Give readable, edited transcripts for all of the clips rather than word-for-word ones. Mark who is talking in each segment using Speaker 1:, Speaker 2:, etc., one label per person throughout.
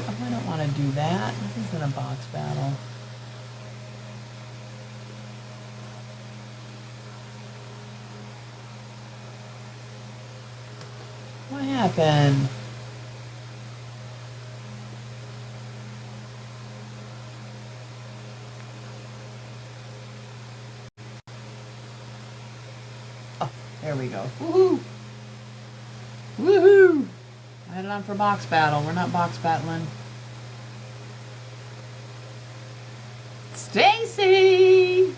Speaker 1: Oh, I don't want to do that. This isn't a box battle. What happened? Oh, there we go. Woohoo! Woohoo! I had it on for box battle. We're not box battling. Stacy!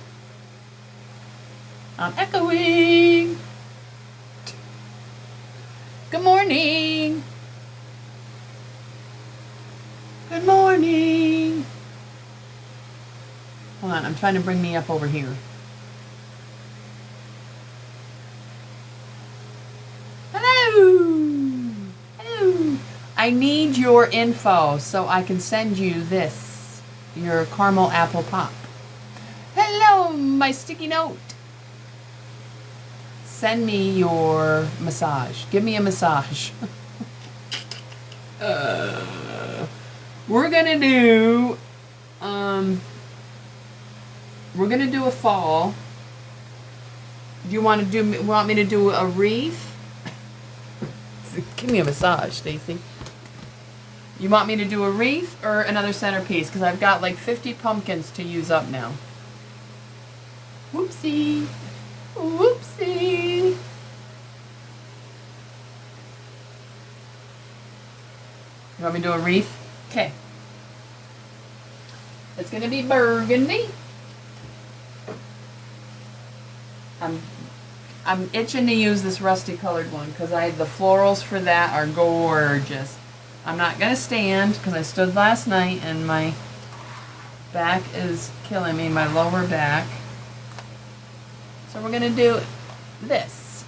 Speaker 1: I'm echoing. Good morning. Good morning. Hold on, I'm trying to bring me up over here. Hello. Hello. I need your info so I can send you this, your caramel apple pop. Hello, my sticky note. Send me your massage. Give me a massage. We're gonna do a fall. Do you want me to do a wreath? Give me a massage, Stacy. You want me to do a wreath or another centerpiece? Because I've got like 50 pumpkins to use up now. Whoopsie. Whoopsie. You want me to do a wreath? Okay. It's going to be burgundy. I'm itching to use this rusty colored one because the florals for that are gorgeous. I'm not going to stand because I stood last night and my back is killing me, my lower back. So we're going to do this.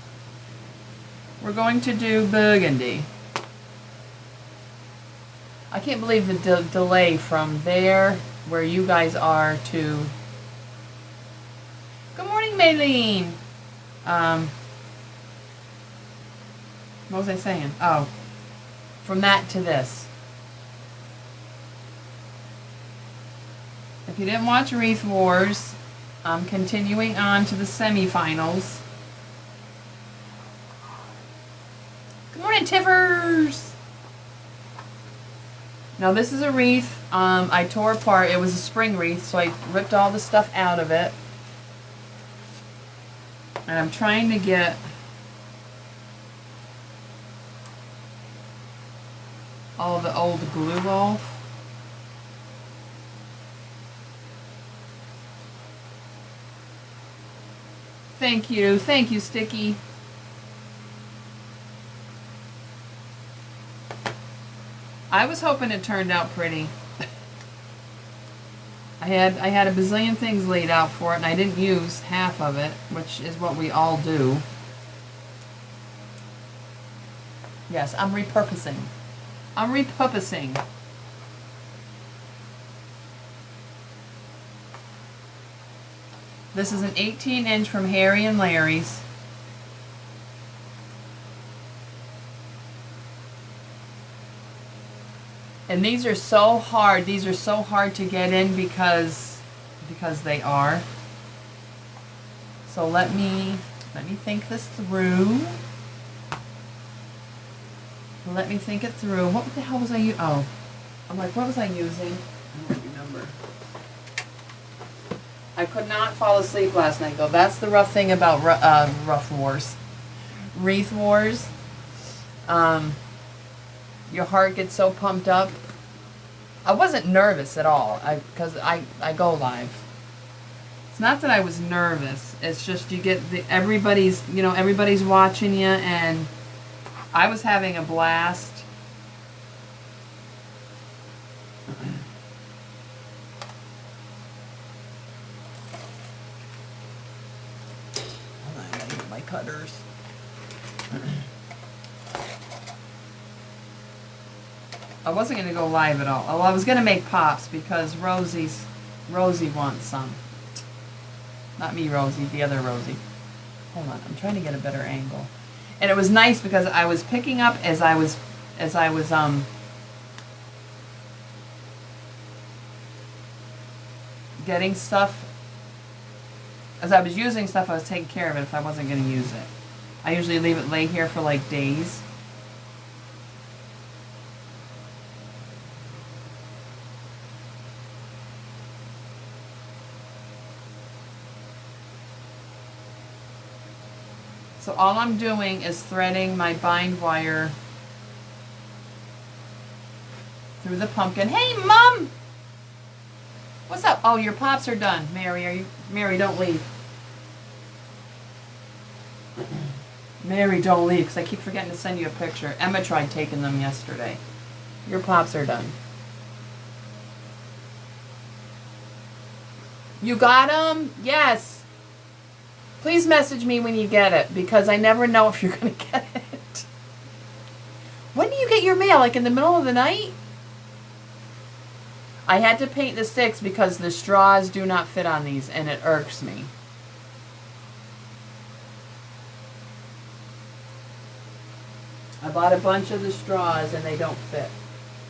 Speaker 1: We're going to do burgundy. I can't believe the delay from there, where you guys are, to... Good morning, Maylene! What was I saying? Oh, from that to this. If you didn't watch Wreath Wars, I'm continuing on to the semifinals. Good morning, Tiffers! Now this is a wreath I tore apart. It was a spring wreath, so I ripped all the stuff out of it. And I'm trying to get all the old glue off. Thank you, Sticky. I was hoping it turned out pretty. I had a bazillion things laid out for it, and I didn't use half of it, which is what we all do. Yes, I'm repurposing. I'm repurposing. This is an 18-inch from Harry and Larry's. And these are so hard. These are so hard to get in because they are. So let me think this through. Let me think it through. What the hell was I using? Oh, I'm like, what was I using? I don't remember. I could not fall asleep last night, though. That's the rough thing about Rough Wars. Wreath Wars. Your heart gets so pumped up. I wasn't nervous at all, because I go live. It's not that I was nervous. It's just you get everybody's watching you, and I was having a blast. Hold on, I gotta get my cutters. I wasn't going to go live at all. Oh, I was going to make pops because Rosie wants some. Not me, Rosie, the other Rosie. Hold on, I'm trying to get a better angle. And it was nice because I was picking up as I was getting stuff, as I was using stuff, I was taking care of it if I wasn't going to use it. I usually leave it lay here for like days. So all I'm doing is threading my bind wire through the pumpkin. Hey, Mom! What's up? Oh, your pops are done. Mary, don't leave. Mary, don't leave, because I keep forgetting to send you a picture. Emma tried taking them yesterday. Your pops are done. You got them? Yes. Please message me when you get it, because I never know if you're going to get it. When do you get your mail? Like in the middle of the night? I had to paint the sticks because the straws do not fit on these, and it irks me. I bought a bunch of the straws, and they don't fit.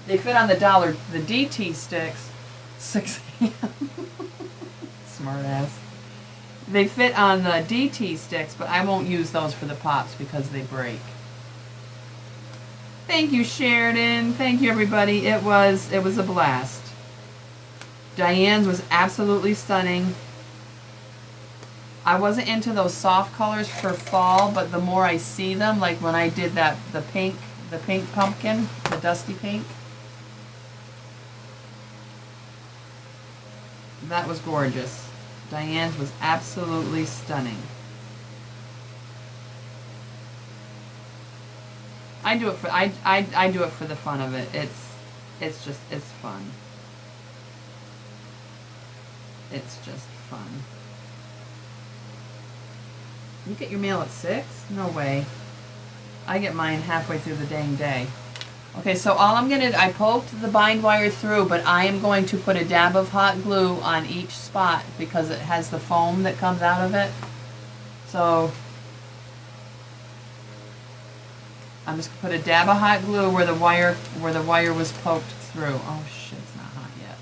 Speaker 1: They fit on the DT sticks, 6 a.m. Smart ass. They fit on the DT sticks, but I won't use those for the pops because they break. Thank you, Sheridan. Thank you, everybody. It was a blast. Diane's was absolutely stunning. I wasn't into those soft colors for fall, but the more I see them, like when I did the pink pumpkin, the dusty pink, that was gorgeous. Diane's was absolutely stunning. I do it for the fun of it. It's fun. It's just fun. You get your mail at 6? No way. I get mine halfway through the dang day. Okay, so I poked the bind wire through, but I am going to put a dab of hot glue on each spot because it has the foam that comes out of it. So I'm just going to put a dab of hot glue where the wire was poked through. Oh shit, it's not hot yet.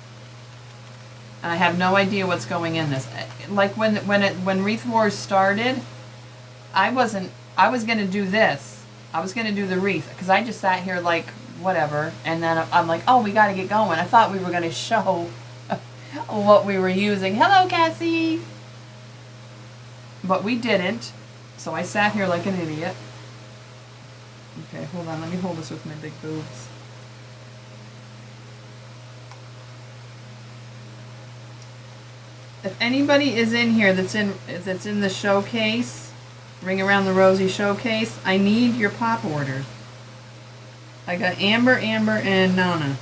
Speaker 1: And I have no idea what's going in this. Like when Wreath Wars started, I was going to do this. I was going to do the wreath because I just sat here like whatever, and then I'm like, oh, we got to get going. I thought we were going to show what we were using. Hello, Cassie. But we didn't, so I sat here like an idiot. Okay, hold on. Let me hold this with my big boobs. If anybody is in here that's in the showcase, Ring Around the Rosie showcase, I need your pop orders. I got Amber, and Nana.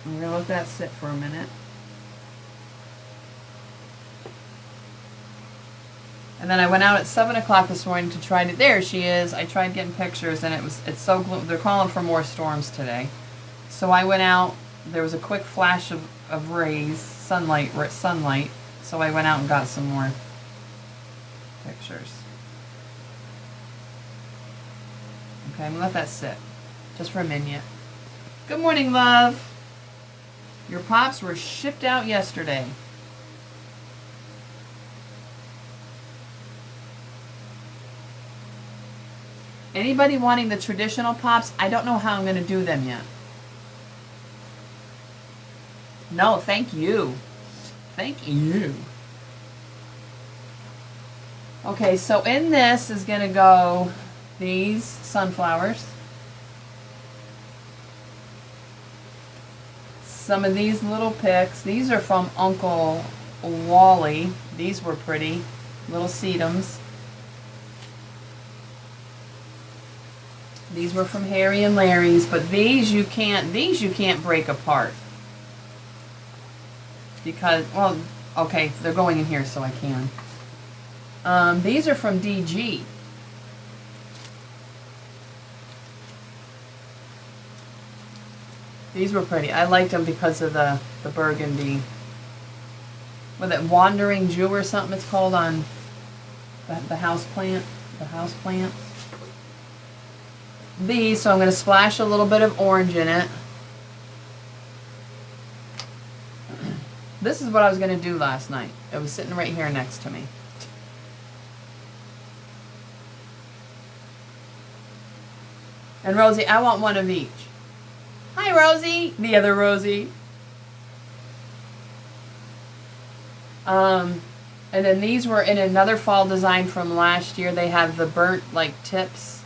Speaker 1: I'm going to let that sit for a minute. And then I went out at 7 o'clock this morning to try to... There she is. I tried getting pictures, and it's so gloomy. They're calling for more storms today. So I went out. There was a quick flash of rays, sunlight. So I went out and got some more pictures. Okay, I'm going to let that sit. Just for a minute. Good morning, love. Your pops were shipped out yesterday. Anybody wanting the traditional pops? I don't know how I'm going to do them yet. No, thank you. Thank you. Okay, so in this is going to go these sunflowers. Some of these little picks. These are from Uncle Wally. These were pretty. Little sedums. These were from Harry and Larry's, but these you can't break apart. Because, well, okay, they're going in here so I can. These are from DG. These were pretty. I liked them because of the burgundy. with it Wandering Jew or something it's called on the house plant. The house plants. These, so I'm going to splash a little bit of orange in it. This is what I was going to do last night. It was sitting right here next to me. And Rosie, I want one of each. Hi, Rosie. The other Rosie. And then these were in another fall design from last year. They have the burnt like tips.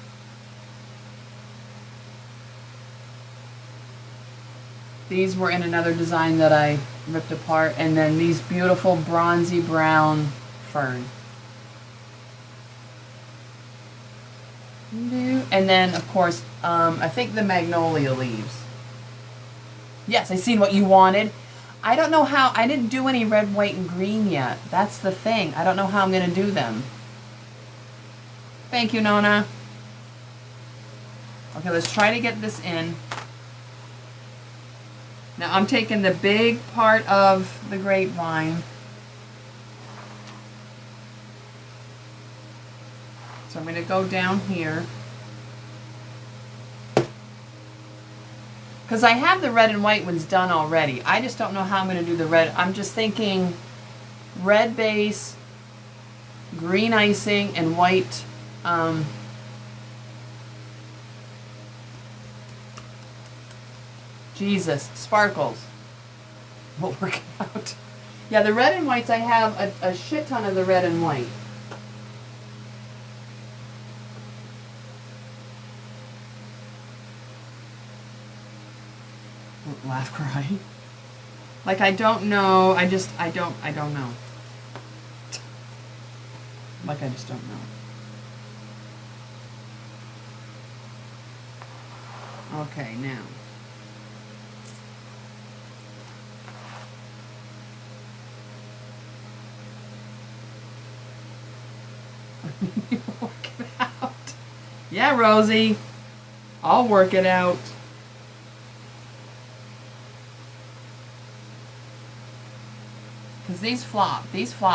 Speaker 1: These were in another design that I ripped apart. And then these beautiful bronzy brown fern. And then, of course, I think the magnolia leaves. Yes, I seen what you wanted. I don't know how, I didn't do any red, white, and green yet. That's the thing. I don't know how I'm going to do them. Thank you, Nona. Okay, let's try to get this in. Now I'm taking the big part of the grapevine. So I'm going to go down here. Because I have the red and white ones done already. I just don't know how I'm going to do the red. I'm just thinking red base, green icing, and white. Jesus, sparkles. We'll work it out. Yeah, the red and whites, I have a shit ton of the red and white. Laugh, cry. Like I don't know. I don't know. Like I just don't know. Okay, now. Work it out. Yeah, Rosie. I'll work it out. Because these flop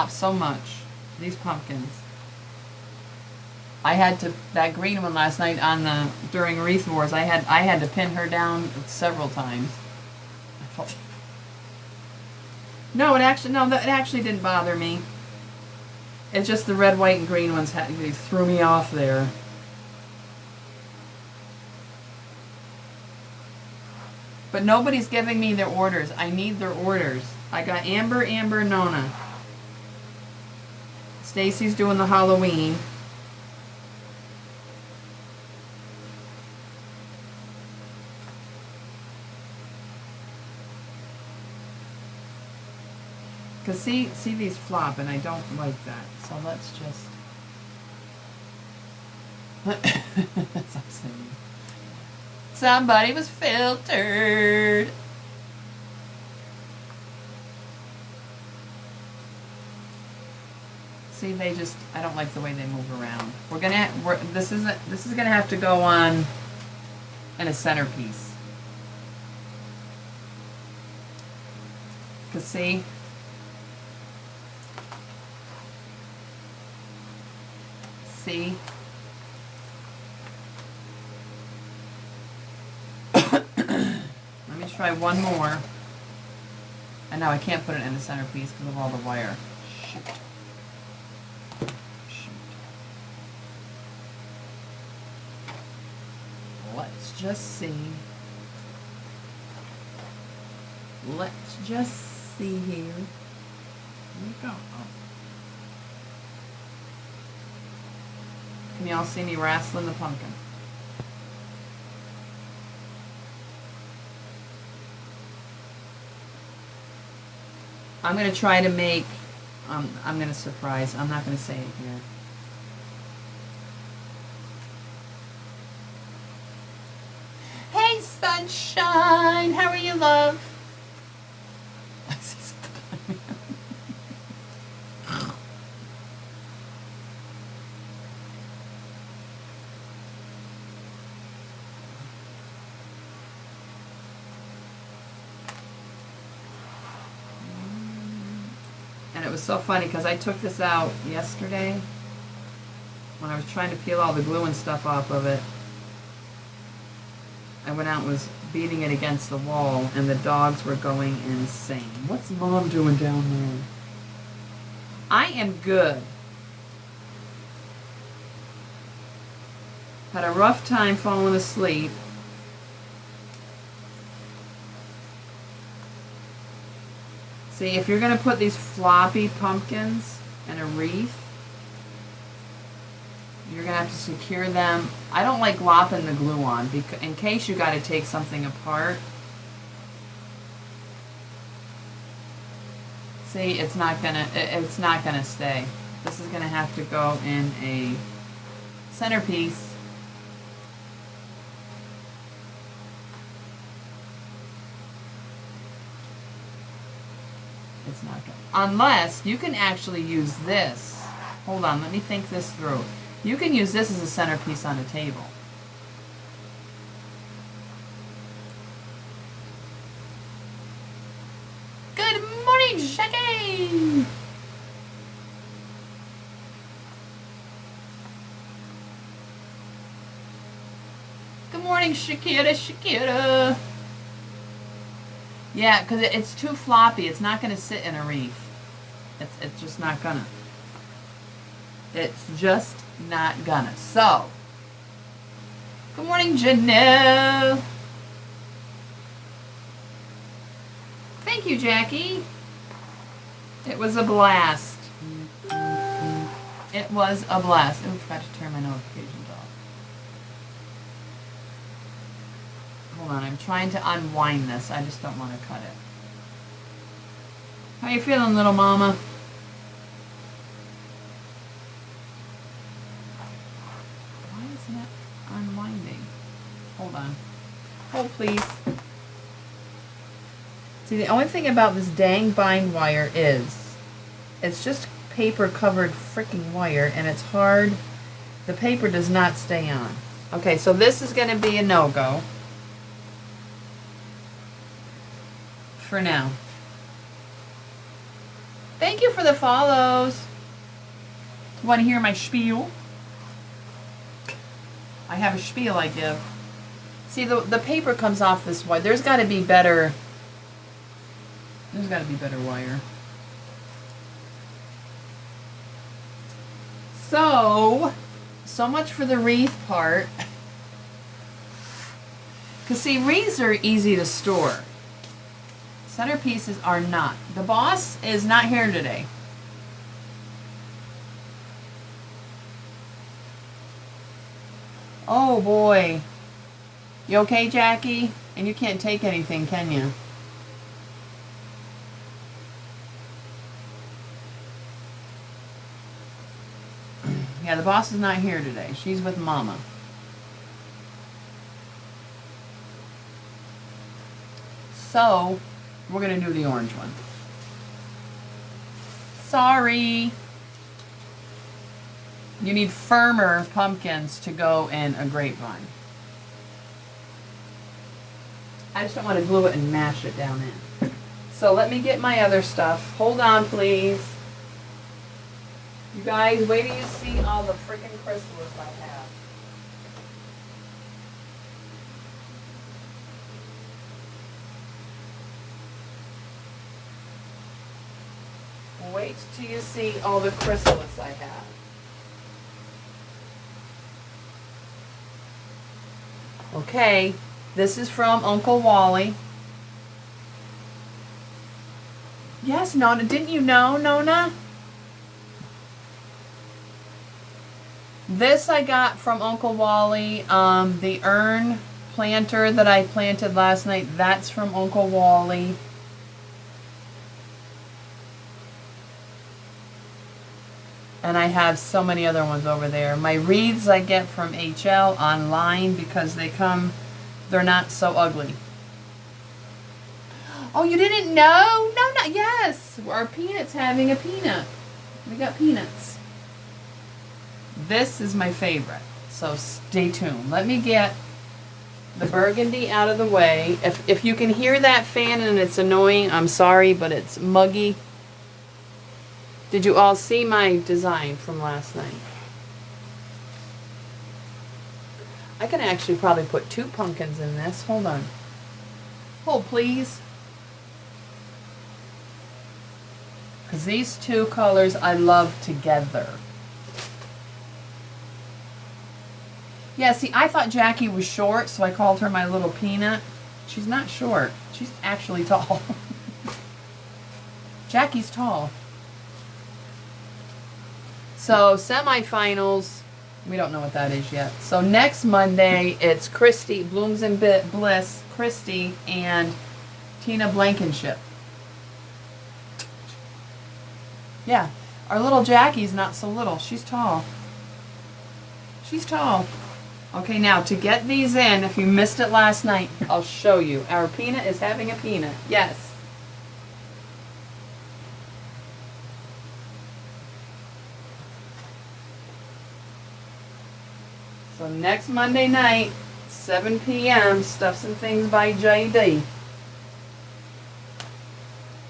Speaker 1: so much. These pumpkins. I had to, that green one last night on the, during Wreath Wars, I had to pin her down several times. No, it actually didn't bother me. It's just the red, white, and green ones, they threw me off there. But nobody's giving me their orders. I need their orders. I got Amber, Nona. Stacy's doing the Halloween. Because see these flop, and I don't like that. So let's just... That's what I'm saying. Somebody was filtered. See, I don't like the way they move around. This is gonna have to go on in a centerpiece. Cause see, let me try one more. And now I can't put it in the centerpiece because of all the wire. Shoot. Let's just see. Let's just see here. Here we go. Oh. Can y'all see me wrestling the pumpkin? I'm going to try to make, I'm going to surprise, I'm not going to say it here. Hey, sunshine, how are you, love? I see something. was so funny because I took this out yesterday when I was trying to peel all the glue and stuff off of it. I went out and was beating it against the wall, and the dogs were going insane. What's Mom doing down there? I am good. Had a rough time falling asleep. See, if you're going to put these floppy pumpkins in a wreath, you're going to have to secure them. I don't like glopping the glue on because in case you got to take something apart. See, it's not gonna stay. This is gonna have to go in a centerpiece. It's not gonna. Unless you can actually use this. Hold on, let me think this through. You can use this as a centerpiece on a table. Good morning, Shaggy! Good morning, Shakira. Yeah, because it's too floppy. It's not going to sit in a wreath. It's just not gonna. It's just not gonna. So, good morning, Janelle. Thank you, Jackie. It was a blast. It was a blast. Oh, I forgot to turn my notifications off. Hold on, I'm trying to unwind this. I just don't want to cut it. How you feeling, little mama? Why isn't it unwinding? Hold on. Hold, please. See, the only thing about this dang bind wire is it's just paper covered freaking wire, and it's hard. The paper does not stay on. Okay, so this is going to be a no-go for now. Thank you for the follows. Want to hear my spiel? I have a spiel I give. See, the paper comes off this wire. There's got to be better. There's got to be better wire. So much for the wreath part. Because see, wreaths are easy to store. Centerpieces are not. The boss is not here today. Oh boy. You okay, Jackie? And you can't take anything, can you? Yeah, the boss is not here today. She's with Mama. So, we're going to do the orange one. Sorry. You need firmer pumpkins to go in a grapevine. I just don't want to glue it and mash it down in. So let me get my other stuff. Hold on, please. You guys, wait till you see all the freaking chrysalis I have. Wait till you see all the chrysalis I have. Okay, this is from Uncle Wally. Yes, Nona, didn't you know, Nona? This I got from Uncle Wally. The urn planter that I planted last night, that's from Uncle Wally. And I have so many other ones over there. My wreaths I get from HL online because they're not so ugly. Oh, you didn't know? No, not, yes. Our peanut's having a peanut. We got peanuts. This is my favorite. So stay tuned. Let me get the burgundy out of the way. If you can hear that fan and it's annoying, I'm sorry, but it's muggy. Did you all see my design from last night? I can actually probably put 2 pumpkins in this. Hold on. Hold, please. Because these 2 colors I love together. Yeah, see, I thought Jackie was short, so I called her my little peanut. She's not short. She's actually tall. Jackie's tall. So, semifinals, we don't know what that is yet. So, next Monday, it's Christy, Blooms and Bliss, Christy, and Tina Blankenship. Yeah, our little Jackie's not so little. She's tall. She's tall. Okay, now, to get these in, if you missed it last night, I'll show you. Our peanut is having a peanut. Yes. So next Monday night, 7 p.m., Stuffs and Things by JD.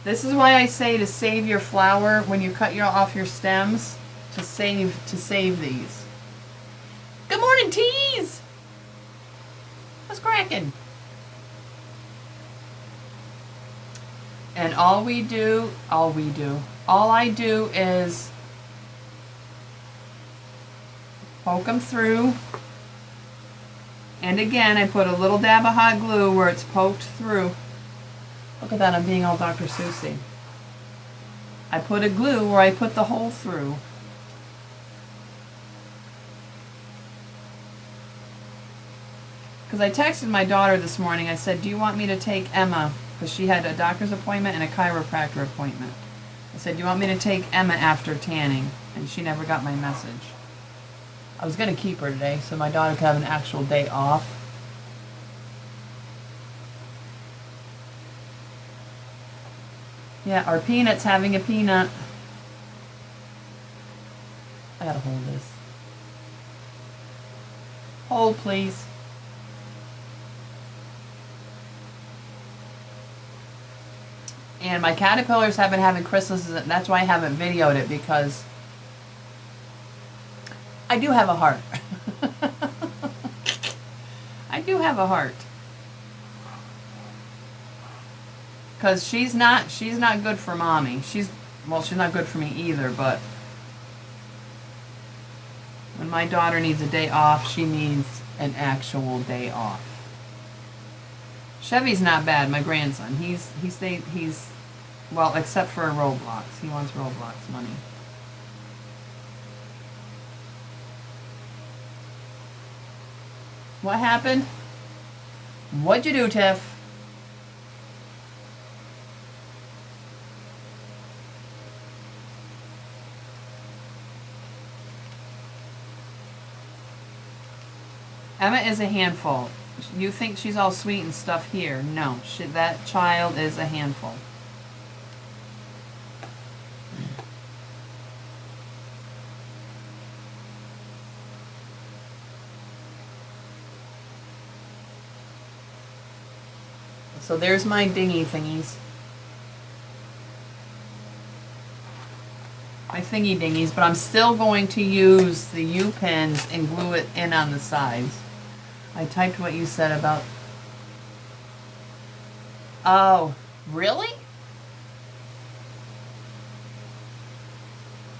Speaker 1: This is why I say to save your flower when you cut off your stems, to save these. Good morning, Tees! What's cracking? And all I do is poke them through. And again, I put a little dab of hot glue where it's poked through. Look at that, I'm being all Dr. Seussy. I put a glue where I put the hole through. Because I texted my daughter this morning, I said, do you want me to take Emma? Because she had a doctor's appointment and a chiropractor appointment. I said, do you want me to take Emma after tanning? And she never got my message. I was going to keep her today so my daughter could have an actual day off. Yeah, our peanut's having a peanut. I gotta hold this. Hold, please. And my caterpillars have been having chrysalis, and that's why I haven't videoed it, because I do have a heart. I do have a heart. Because she's not good for mommy. She's not good for me either, but when my daughter needs a day off, she needs an actual day off. Chevy's not bad, my grandson. He's well, except for Roblox. He wants Roblox money. What happened? What'd you do, Tiff? Emma is a handful. You think she's all sweet and stuff here. No, that child is a handful. So there's my dingy thingies. My thingy dingies, but I'm still going to use the U-pins and glue it in on the sides. I typed what you said about... Oh, really?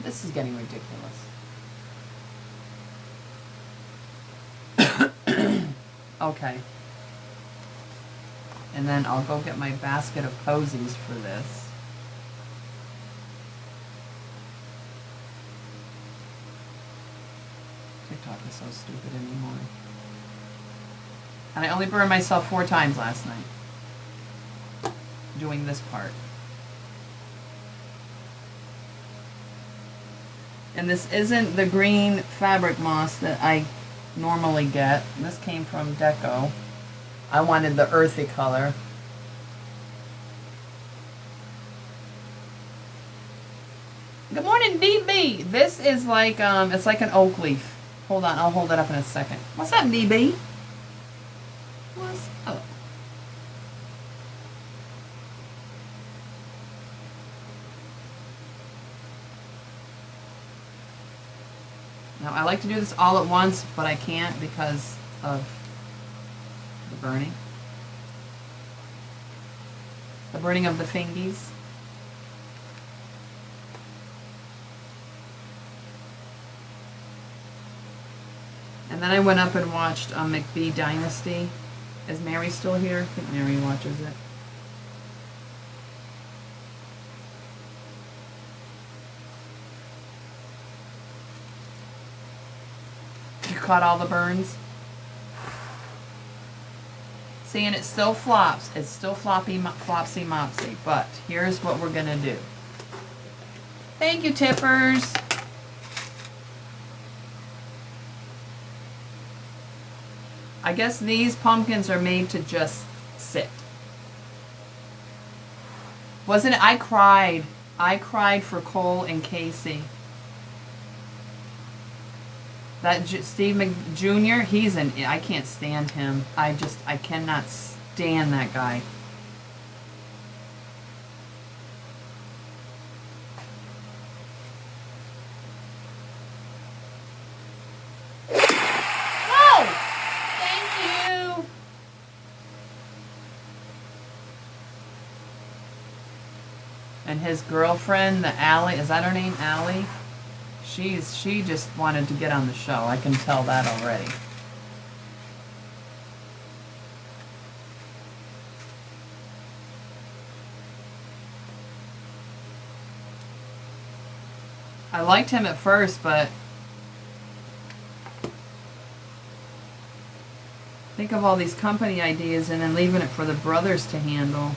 Speaker 1: This is getting ridiculous. Okay. And then I'll go get my basket of posies for this. TikTok is so stupid anymore. And I only burned myself 4 times last night doing this part. And this isn't the green fabric moss that I normally get. This came from Deco. I wanted the earthy color. Good morning, DB. This is like, it's like an oak leaf. Hold on, I'll hold it up in a second. What's up, DB? What's up? Now I like to do this all at once, but I can't because of the burning. The burning of the fingies. And then I went up and watched McBee Dynasty. Is Mary still here? I think Mary watches it. You caught all the burns? See, and it still flops. It's still flopsy mopsy. But here's what we're going to do. Thank you, Tiffers. I guess these pumpkins are made to just sit. Wasn't it? I cried. I cried for Cole and Casey. That Steve Jr., I can't stand him. I cannot stand that guy. And his girlfriend, the Allie, is that her name, Allie? She just wanted to get on the show. I can tell that already. I liked him at first, but think of all these company ideas and then leaving it for the brothers to handle.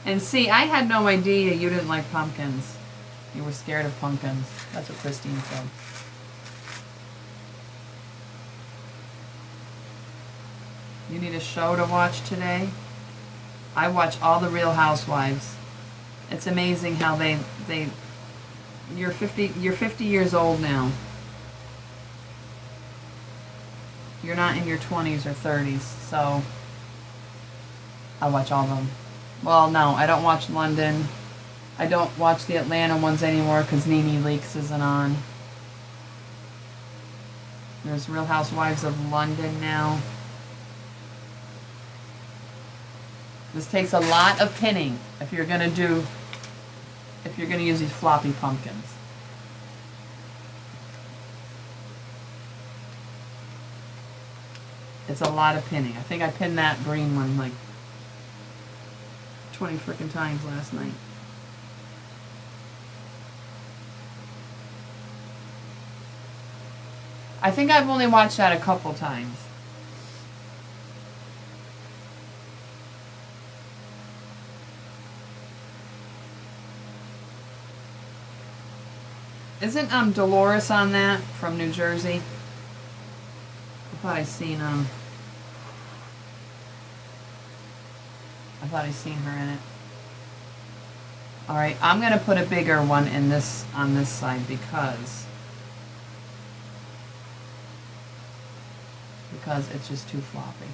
Speaker 1: And see, I had no idea you didn't like pumpkins. You were scared of pumpkins. That's what Christine said. You need a show to watch today? I watch all the Real Housewives. It's amazing how you're 50 years old now. You're not in your 20s or 30s, so I watch all of them. Well, no, I don't watch London. I don't watch the Atlanta ones anymore because Nene Leakes isn't on. There's Real Housewives of London now. This takes a lot of pinning if you're gonna use these floppy pumpkins. It's a lot of pinning. I think I pinned that green one like 20 frickin' times last night. I think I've only watched that a couple times. Isn't Dolores on that from New Jersey? I thought I seen her in it. All right, I'm gonna put a bigger one on this side because it's just too flopsy.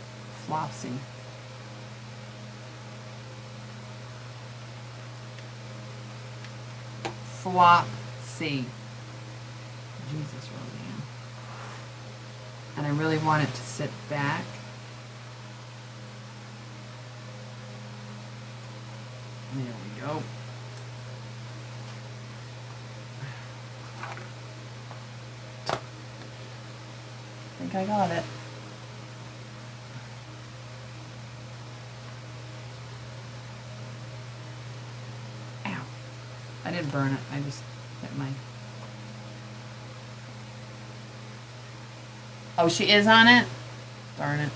Speaker 1: Flopsy. Jesus, Roseanne. And I really want it to sit back. There we go. I think I got it. Ow. I didn't burn it. I just hit my... Oh, she is on it? Darn it.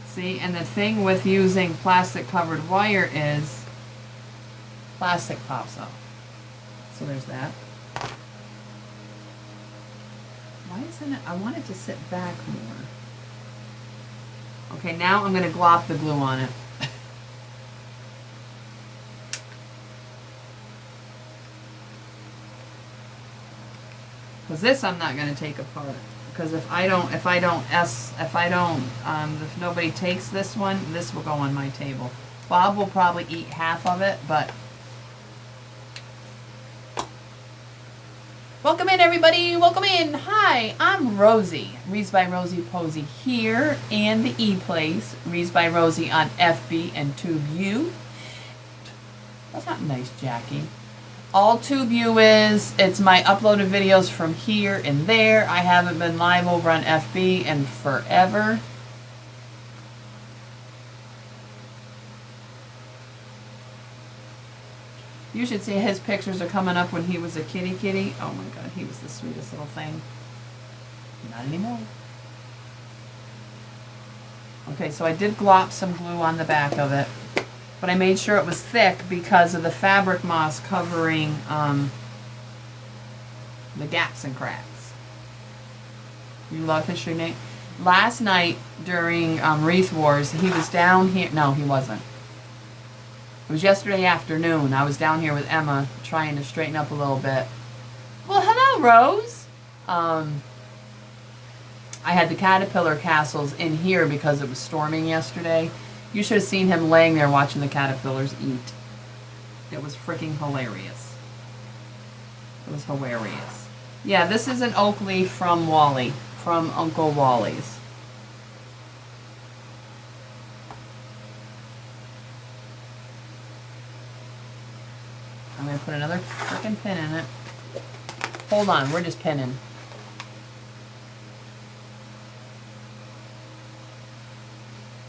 Speaker 1: See, and the thing with using plastic covered wire is plastic pops off. So there's that. Why isn't it? I want it to sit back more. Okay, now I'm going to glop the glue on it. Because this I'm not going to take apart. Because if nobody takes this one, this will go on my table. Bob will probably eat half of it, but. Welcome in, everybody. Welcome in. Hi, I'm Rosie. Reads by Rosie Posey here in the E-Place. Reads by Rosie on FB and TubeU. That's not nice, Jackie. All TubeU is, it's my uploaded videos from here and there. I haven't been live over on FB in forever. You should see his pictures are coming up when he was a kitty. Oh my God, he was the sweetest little thing. Not anymore. Okay, so I did glop some glue on the back of it. But I made sure it was thick because of the fabric moss covering the gaps and cracks. You love history, Nate? Last night during Wreath Wars, he was down here. No, he wasn't. It was yesterday afternoon. I was down here with Emma trying to straighten up a little bit. Well, hello, Rose. I had the caterpillar castles in here because it was storming yesterday. You should have seen him laying there watching the caterpillars eat. It was freaking hilarious. It was hilarious. Yeah, this is an oak leaf from Wally, from Uncle Wally's. I'm going to put another freaking pin in it. Hold on, we're just pinning.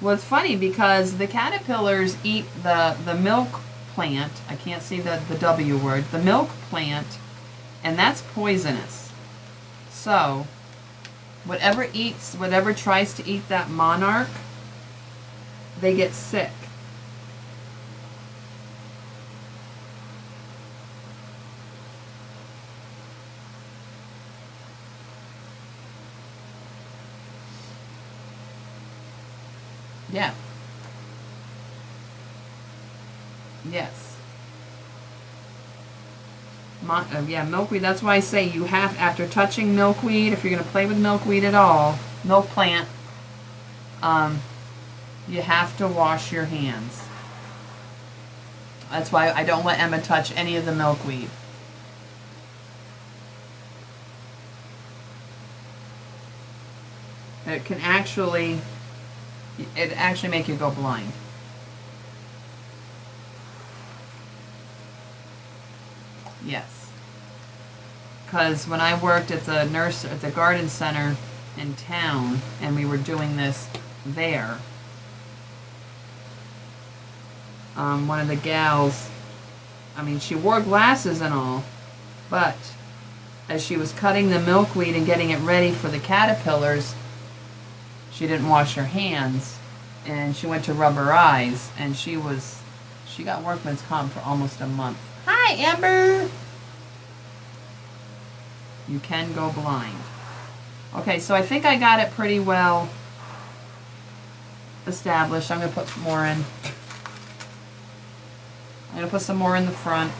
Speaker 1: Well, it's funny because the caterpillars eat the milk plant. I can't see the W word. The milk plant, and that's poisonous. So, whatever tries to eat that monarch, they get sick. Yeah. Yes. Yeah, milkweed. That's why I say you have, after touching milkweed, if you're going to play with milkweed at all, milk plant, you have to wash your hands. That's why I don't let Emma touch any of the milkweed. It can actually... It actually make you go blind. Yes. Because when I worked at the garden center in town, and we were doing this there, one of the gals, I mean, she wore glasses and all, but as she was cutting the milkweed and getting it ready for the caterpillars, she didn't wash her hands, and she went to rub her eyes, and she got workman's comp for almost a month. Hi, Amber! You can go blind. Okay, so I think I got it pretty well established. I'm going to put some more in. I'm going to put some more in the front.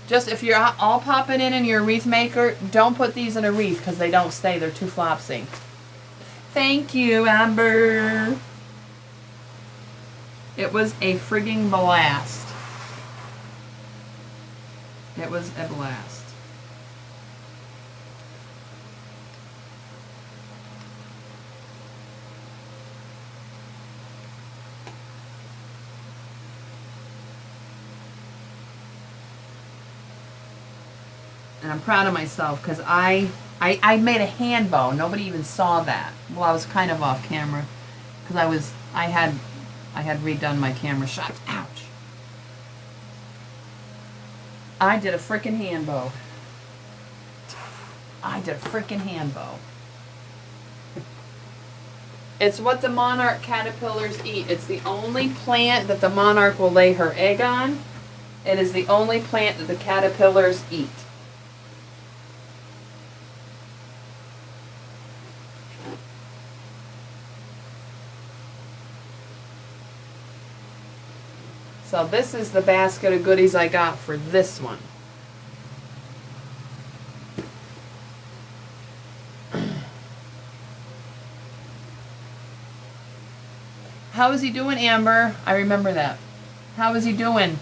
Speaker 1: Just if you're all popping in your wreath maker, don't put these in a wreath because they don't stay. They're too flopsy. Thank you, Amber. It was a frigging blast. It was a blast. And I'm proud of myself because I made a hand bow. Nobody even saw that. Well, I was kind of off camera because I had redone my camera shot. Ouch. I did a freaking hand bow. I did a freaking hand bow. It's what the monarch caterpillars eat. It's the only plant that the monarch will lay her egg on. It is the only plant that the caterpillars eat. So this is the basket of goodies I got for this one. How is he doing, Amber? I remember that. How is he doing?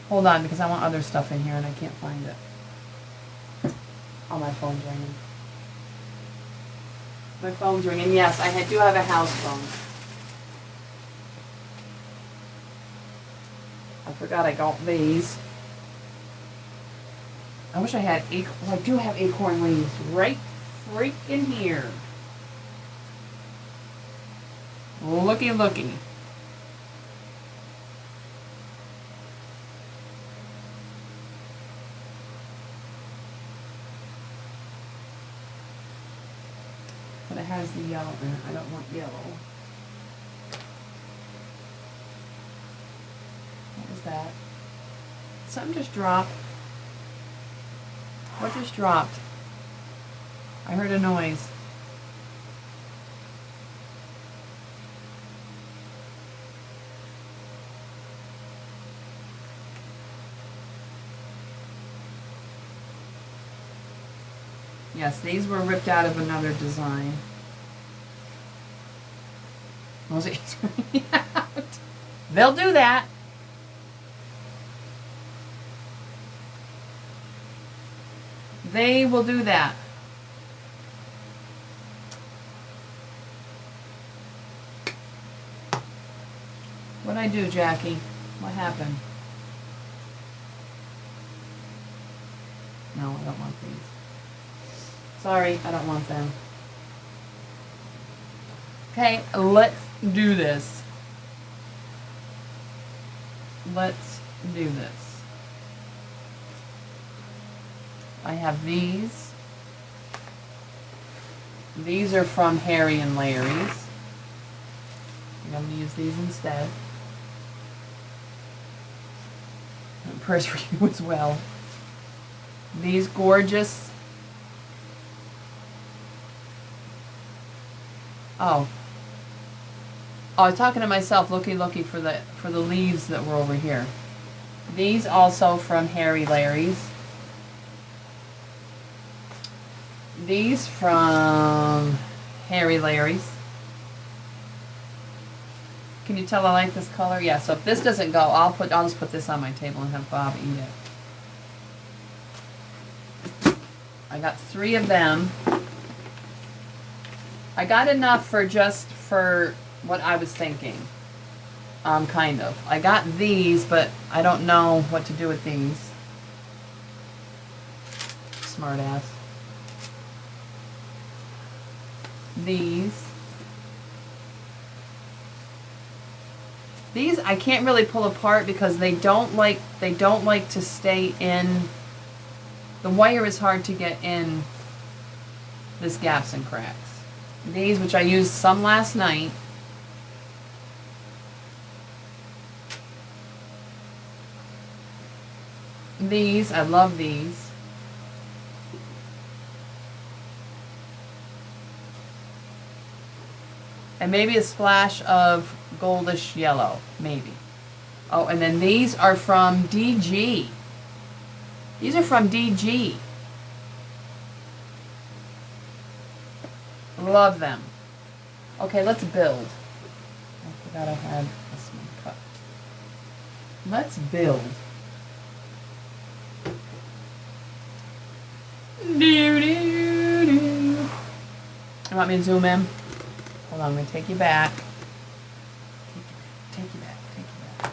Speaker 1: Hold on, because I want other stuff in here and I can't find it. Oh, my phone's ringing. My phone's ringing. Yes, I do have a house phone. I forgot I got these. I wish I had well, I do have acorn leaves right freaking here. Looky, looky. But it has the yellow in it. I don't want yellow. What was that? Something just dropped. What just dropped? I heard a noise. Yes, these were ripped out of another design. Was it out? They'll do that. They will do that. What'd I do, Jackie? What happened? No, I don't want these. Sorry, I don't want them. Okay, let's do this. Let's do this. I have these. These are from Harry and Larry's. I'm going to use these instead. And prayers for you as well. These gorgeous. Oh, I was talking to myself, looky for the leaves that were over here. These also from Harry Larry's. These from Harry Larry's. Can you tell I like this color? Yeah. So if this doesn't go, I'll just put this on my table and have Bob eat it. I got 3 of them. I got enough for what I was thinking. Kind of. I got these, but I don't know what to do with these. Smart ass. These I can't really pull apart because they don't like to stay in. The wire is hard to get in this gaps and cracks. These, which I used some last night. These, I love these. And maybe a splash of goldish yellow, maybe. Oh, and then these are from DG. These are from DG. Love them. Okay, let's build. I forgot I had this one cut. Let's build. You want me to zoom in? Hold on, I'm going to take you back. Take you back.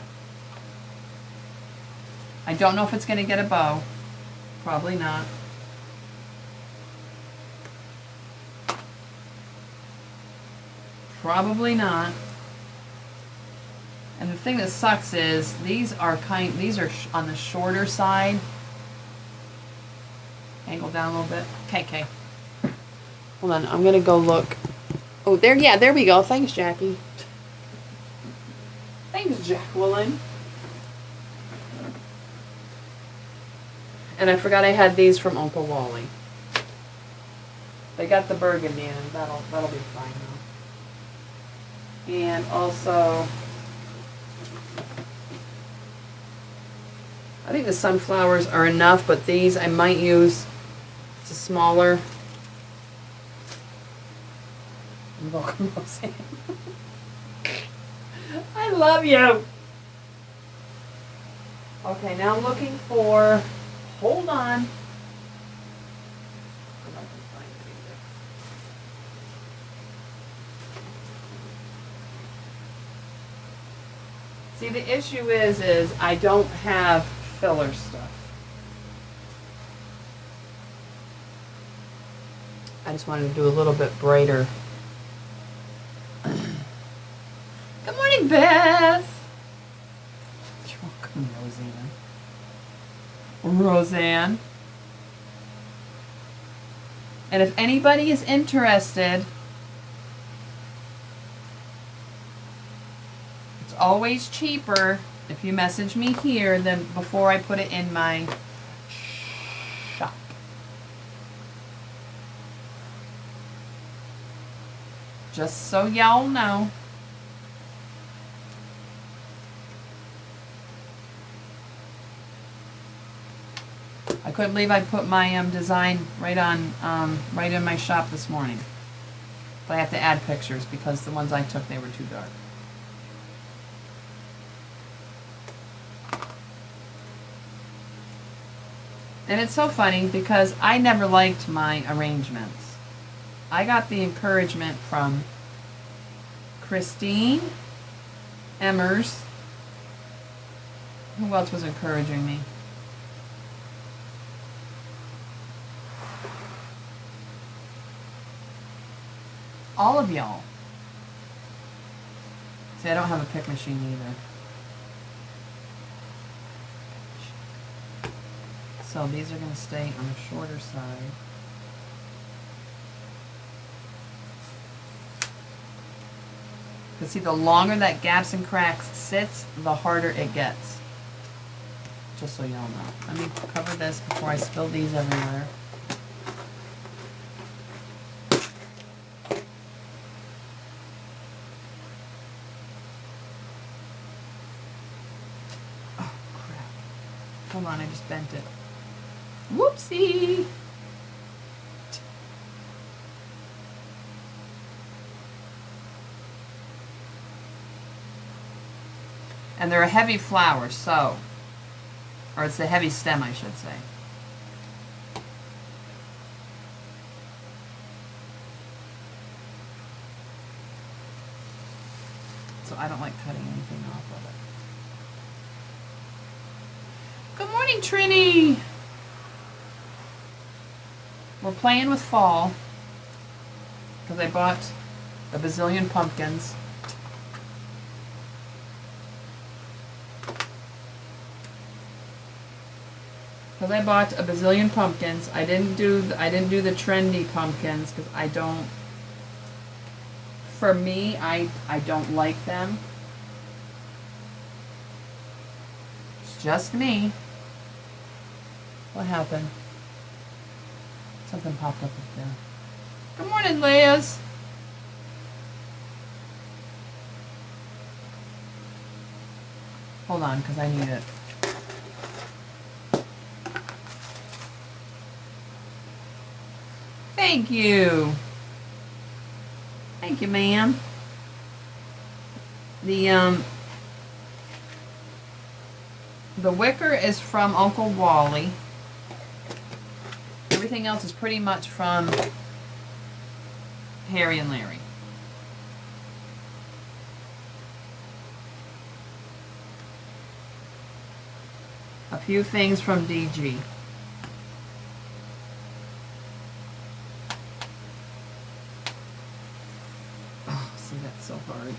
Speaker 1: I don't know if it's going to get a bow. Probably not. Probably not. And the thing that sucks is these are on the shorter side. Angle down a little bit. Okay. Hold on, I'm gonna go look. Oh, there we go. Thanks, Jackie. Thanks, Jacqueline. And I forgot I had these from Uncle Wally. They got the burgundy in, and that'll be fine now. And also I think the sunflowers are enough, but these I might use a smaller. You're welcome, Roseanne. I love you. Okay, now I'm looking for, hold on. See, the issue is I don't have filler stuff. I just wanted to do a little bit brighter. Good morning, Beth. You're welcome, Roseanne. Roseanne. And if anybody is interested, it's always cheaper if you message me here than before I put it in my shop. Just so y'all know. I couldn't believe I put my design right on right in my shop this morning. But I have to add pictures because the ones I took, they were too dark. And it's so funny because I never liked my arrangements. I got the encouragement from Christine Emmers. Who else was encouraging me? All of y'all. See, I don't have a pick machine either. So these are going to stay on the shorter side. Because see, the longer that gaps and cracks sits, the harder it gets. Just so y'all know. Let me cover this before I spill these everywhere. Oh, crap. Hold on, I just bent it. Whoopsie! And they're a heavy flower, so, or it's a heavy stem, I should say. So I don't like cutting anything off of it. Good morning, Trini! We're playing with fall because I bought a bazillion pumpkins. Because I bought a bazillion pumpkins. I didn't do the trendy pumpkins because I don't. For me, I don't like them. It's just me. What happened? Something popped up there. Good morning, Liz. Hold on, because I need it. Thank you. Thank you, ma'am. The wicker is from Uncle Wally. Everything else is pretty much from Harry and Larry. A few things from DG. Oh, see, that's so hard.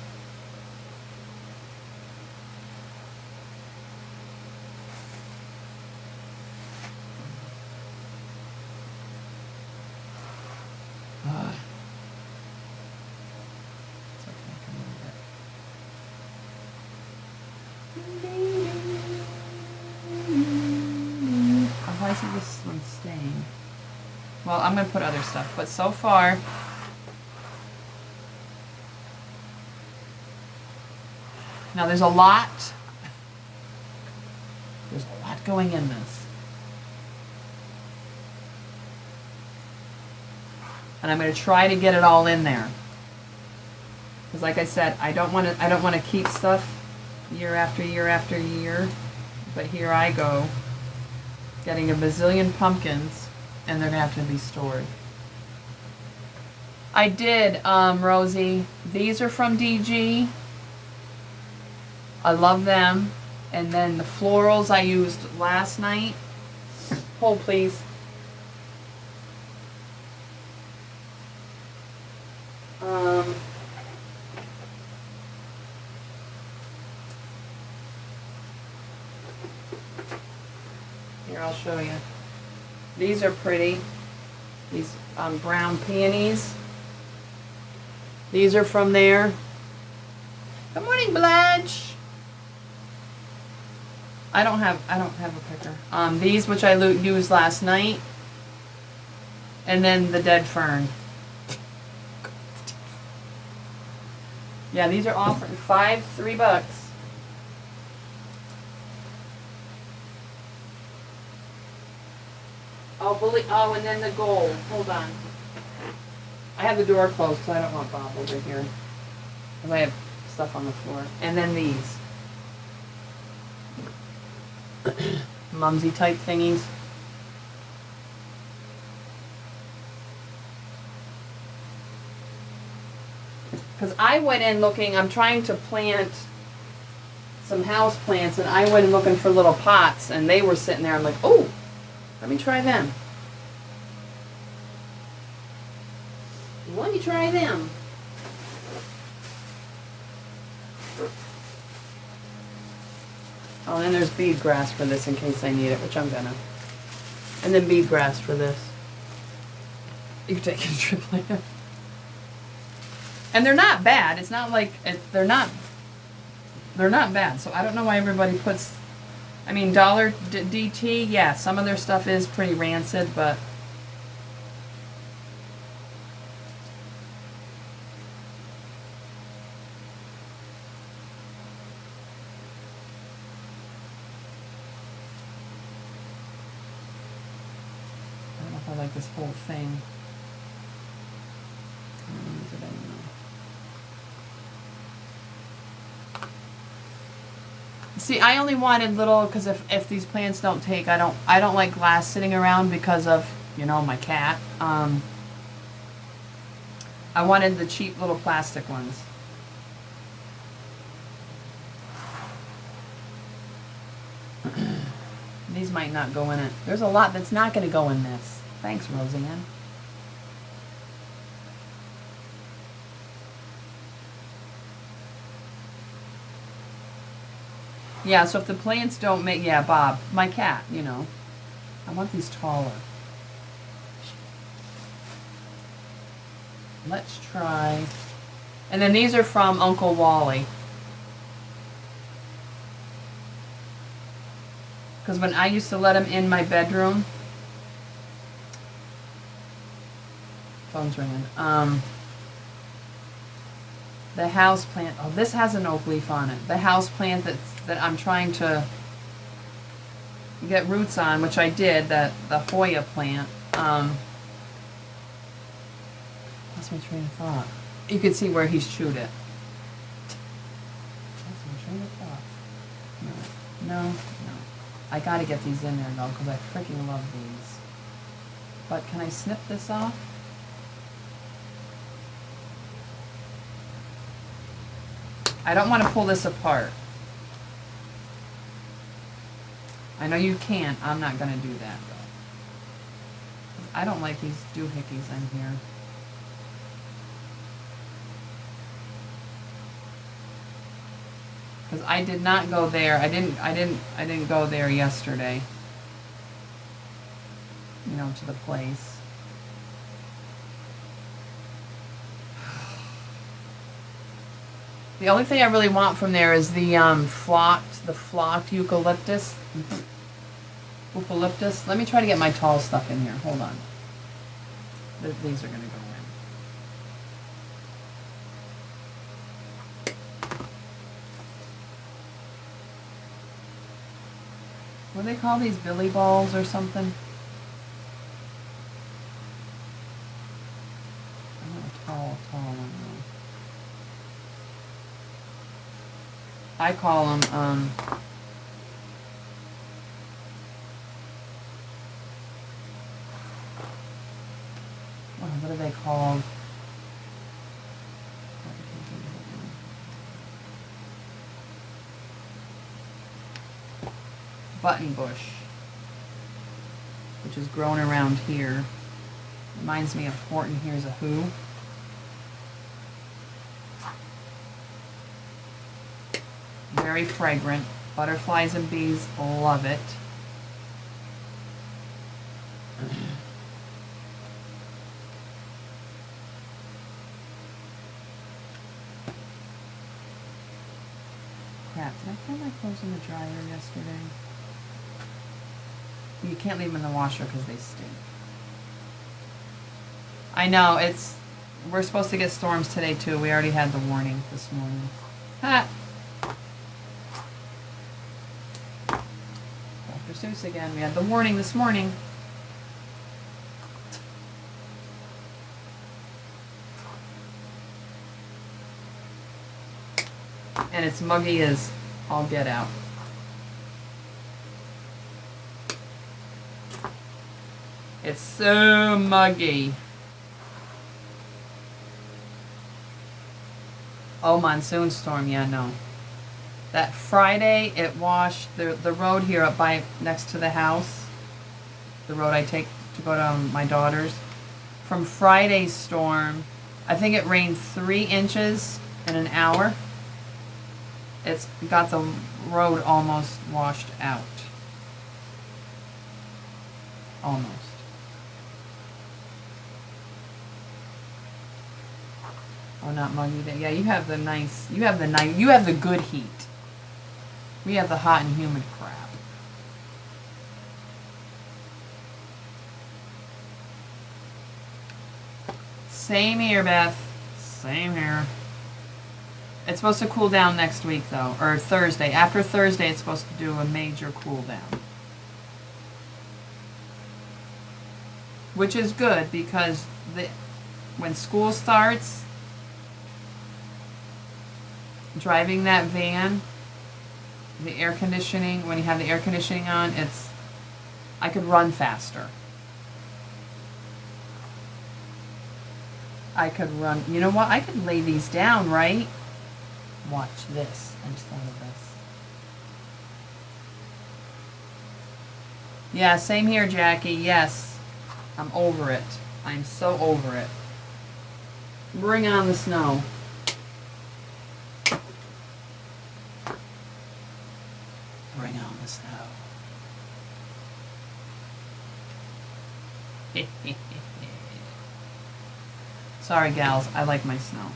Speaker 1: It's okay, I can move it. Why is this one staying? Well, I'm going to put other stuff, but so far, Now there's a lot going in this. And I'm going to try to get it all in there. Because like I said, I don't want to keep stuff year after year after year. But here I go, getting a bazillion pumpkins, and they're going to have to be stored. I did, Rosie. These are from DG. I love them. And then the florals I used last night. Hold, please. Here, I'll show you. These are pretty. These brown peonies. These are from there. Good morning, Blanche. I don't have a picker. These, which I used last night, and then the dead fern. Yeah, these are offered $3. Oh, and then the gold. Hold on. I have the door closed because I don't want Bob over here. Because I have stuff on the floor. And then these. Mumsy type thingies. Because I went in looking, I'm trying to plant some house plants, and I went in looking for little pots, and they were sitting there. I'm like, oh, let me try them. Let me try them. Oh, and there's bead grass for this in case I need it, which I'm gonna. And then bead grass for this. You can take a trip later. And they're not bad. It's not like they're not bad. So I don't know why everybody puts. I mean, Dollar DT. Yeah, some of their stuff is pretty rancid, but. I don't know if I like this whole thing. See, I only wanted little because if these plants don't take, I don't like glass sitting around because of, you know, my cat. I wanted the cheap little plastic ones. These might not go in it. There's a lot that's not going to go in this. Thanks, Roseanne. Yeah, so if the plants don't make, yeah, Bob, my cat, you know. I want these taller. Let's try. And then these are from Uncle Wally. Because when I used to let him in my bedroom. Phone's ringing. The house plant. Oh, this has an oak leaf on it. The house plant that I'm trying to get roots on, which I did. The Hoya plant. That's my train of thought. You can see where he's chewed it. That's my train of thought. No. I gotta get these in there though, because I freaking love these. But can I snip this off? I don't want to pull this apart. I know you can't. I'm not going to do that though. I don't like these doohickeys in here. Because I did not go there. I didn't go there yesterday. You know, to the place. The only thing I really want from there is the flocked eucalyptus. Eucalyptus. Let me try to get my tall stuff in here. Hold on. These are going to go in. What do they call these, billy balls or something? Tall one. I call them, what are they called? Button bush, which is grown around here. Reminds me of Horton Hears a Who. Very fragrant. Butterflies and bees love it. Crap, did I throw my clothes in the dryer yesterday? You can't leave them in the washer because they stink. I know, we're supposed to get storms today too. We already had the warning this morning. Ha! Dr. Seuss again. We had the warning this morning. And it's muggy as all get out. It's so muggy. Oh, monsoon storm, yeah, no. That Friday, it washed the road here up by next to the house. The road I take to go to my daughter's. From Friday's storm, I think it rained 3 inches in an hour. It's got the road almost washed out. Almost. Oh, not muggy day. Yeah, you have the good heat. We have the hot and humid crap. Same here, Beth. Same here. It's supposed to cool down next week, though, or Thursday. After Thursday, it's supposed to do a major cool down. Which is good, because when school starts, driving that van, the air conditioning, when you have the air conditioning on, I could run faster. I could run, you know what, I could lay these down, right? Watch this. I just thought of this. Yeah, same here, Jackie. Yes. I'm over it. I'm so over it. Bring on the snow. Bring on the snow. Sorry, gals. I like my snow.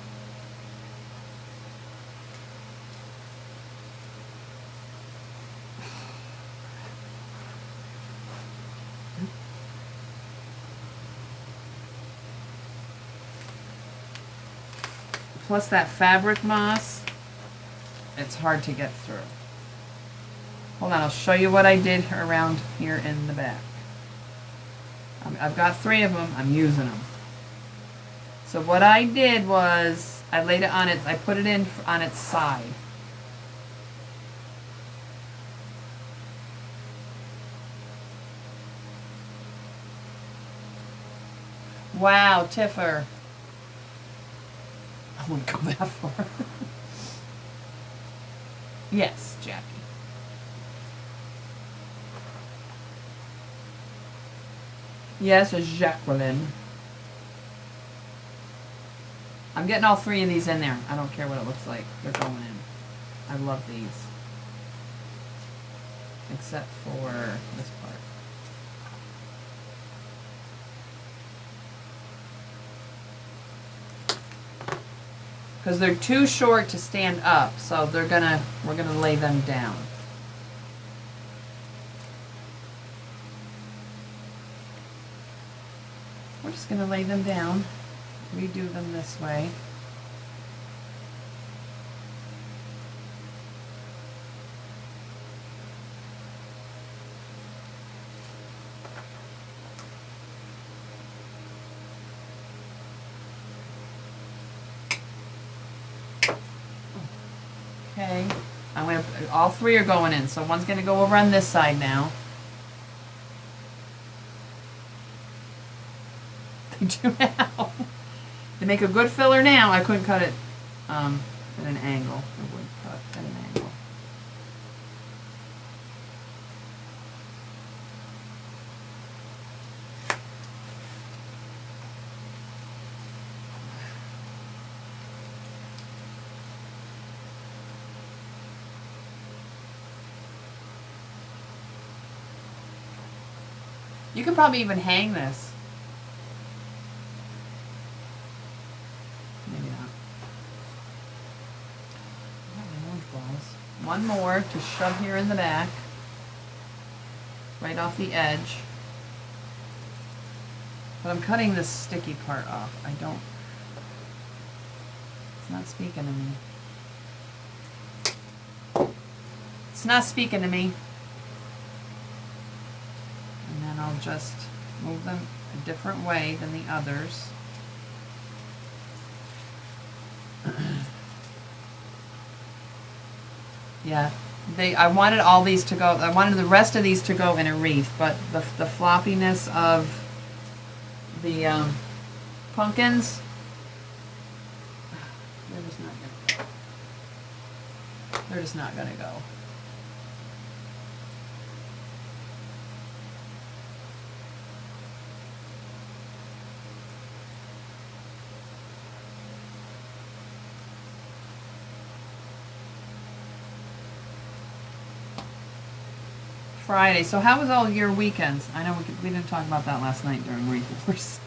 Speaker 1: Plus that fabric moss, it's hard to get through. Hold on, I'll show you what I did around here in the back. I've got 3 of them, I'm using them. So what I did was, I laid it on I put it in on its side. Wow, Tiffer. I wouldn't go that far. Yes, Jackie. Yes, Jacqueline. I'm getting all 3 of these in there. I don't care what it looks like. They're going in. I love these. Except for this part. Because they're too short to stand up, so we're gonna lay them down. We're just gonna lay them down, redo them this way. Okay. All three are going in, so one's gonna go over on this side now. They do now. They make a good filler now. I couldn't cut it at an angle. I wouldn't cut at an angle. You could probably even hang this. Maybe not. One more to shove here in the back, right off the edge. But I'm cutting this sticky part off. It's not speaking to me. It's not speaking to me. And then I'll just move them a different way than the others. Yeah, I wanted all these to go, I wanted the rest of these to go in a wreath, but the floppiness of the pumpkins, they're just not gonna go. Friday. So how was all your weekends? I know we didn't talk about that last night during Wars.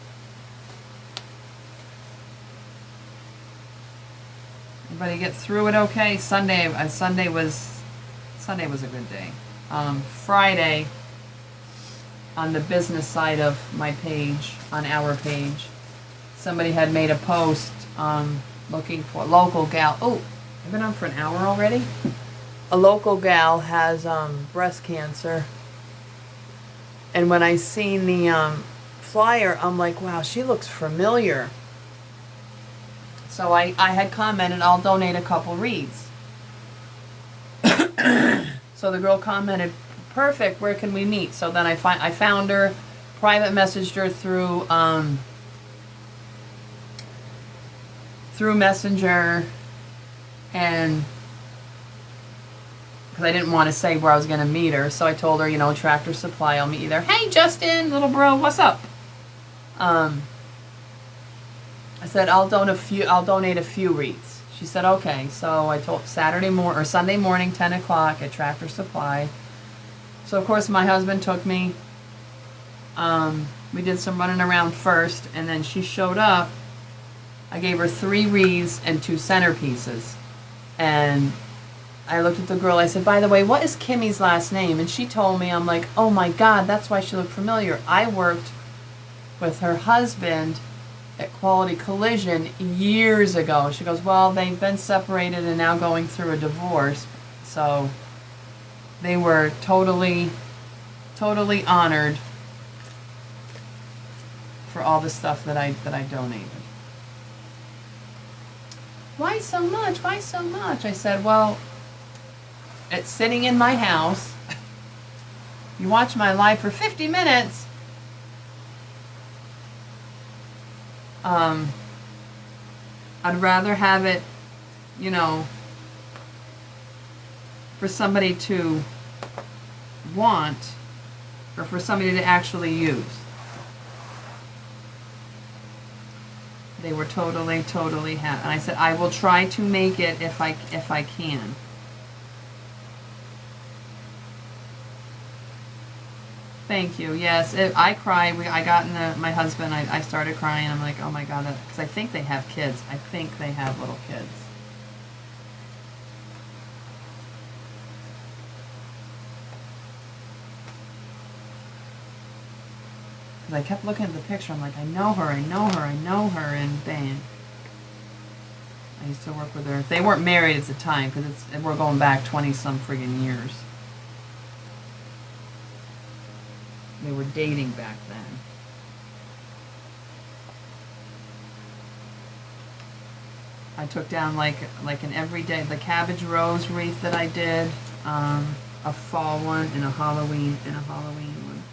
Speaker 1: Everybody get through it okay? Sunday was a good day. Friday, on the business side of my page, on our page, somebody had made a post looking for a local gal. Oh, I've been on for an hour already. A local gal has breast cancer, and when I seen the flyer, I'm like, wow, she looks familiar. So I had commented, I'll donate a couple wreaths. So the girl commented, perfect, where can we meet? So then I found her, private messaged her through Messenger, and because I didn't want to say where I was going to meet her, so I told her, Tractor Supply, I'll meet you there. Hey, Justin, little bro, what's up? I said I'll donate a few wreaths. She said okay. So I told Sunday morning, 10 o'clock at Tractor Supply. So of course my husband took me. We did some running around first, and then she showed up. I gave her 3 wreaths and 2 centerpieces, and I looked at the girl, I said, by the way, what is Kimmy's last name? And she told me, I'm like, oh my God, that's why she looked familiar. I worked with her husband at Quality Collision years ago. She goes, well, they've been separated and now going through a divorce. So they were totally honored for all the stuff that I donated. Why so much? Why so much? I said, well, it's sitting in my house. You watch my live for 50 minutes. I'd rather have it, for somebody to want, or for somebody to actually use. They were totally happy. And I said, I will try to make it if I can. Thank you. Yes, I cried. I got in my husband. I started crying. I'm like, oh my God, because I think they have kids. I think they have little kids. Because I kept looking at the picture. I'm like, I know her, and bang. I used to work with her. They weren't married at the time, because we're going back 20-some friggin' years. They were dating back then. I took down like an everyday, the cabbage rose wreath that I did, a fall one and a Halloween one.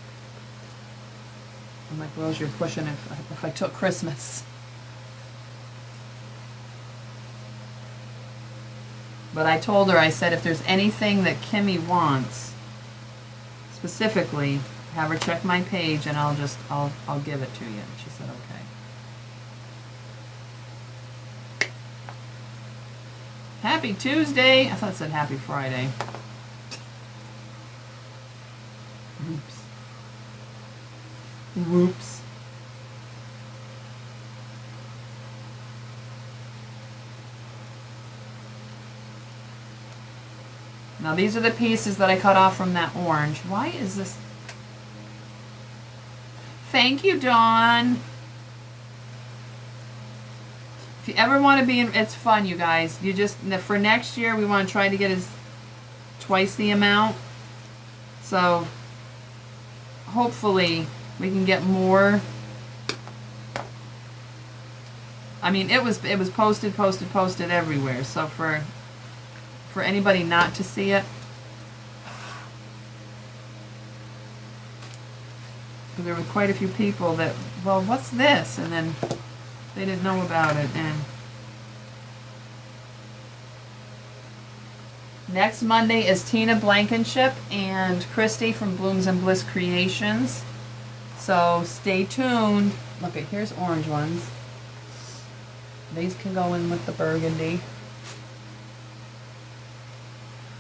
Speaker 1: I'm like, Rose, you're pushing it if I took Christmas. But I told her, I said, if there's anything that Kimmy wants, specifically, have her check my page and I'll give it to you. And she said, okay. Happy Tuesday. I thought it said happy Friday. Oops. Whoops. Now these are the pieces that I cut off from that orange. Why is this? Thank you, Dawn. If you ever want to be in, it's fun, you guys. You just, for next year, we want to try to get twice the amount. So hopefully we can get more. I mean, it was posted everywhere. So for anybody not to see it, because there were quite a few people that, well, what's this? And then they didn't know about it. And next Monday is Tina Blankenship and Christy from Blooms and Bliss Creations. So stay tuned. Look, here's orange ones. These can go in with the burgundy.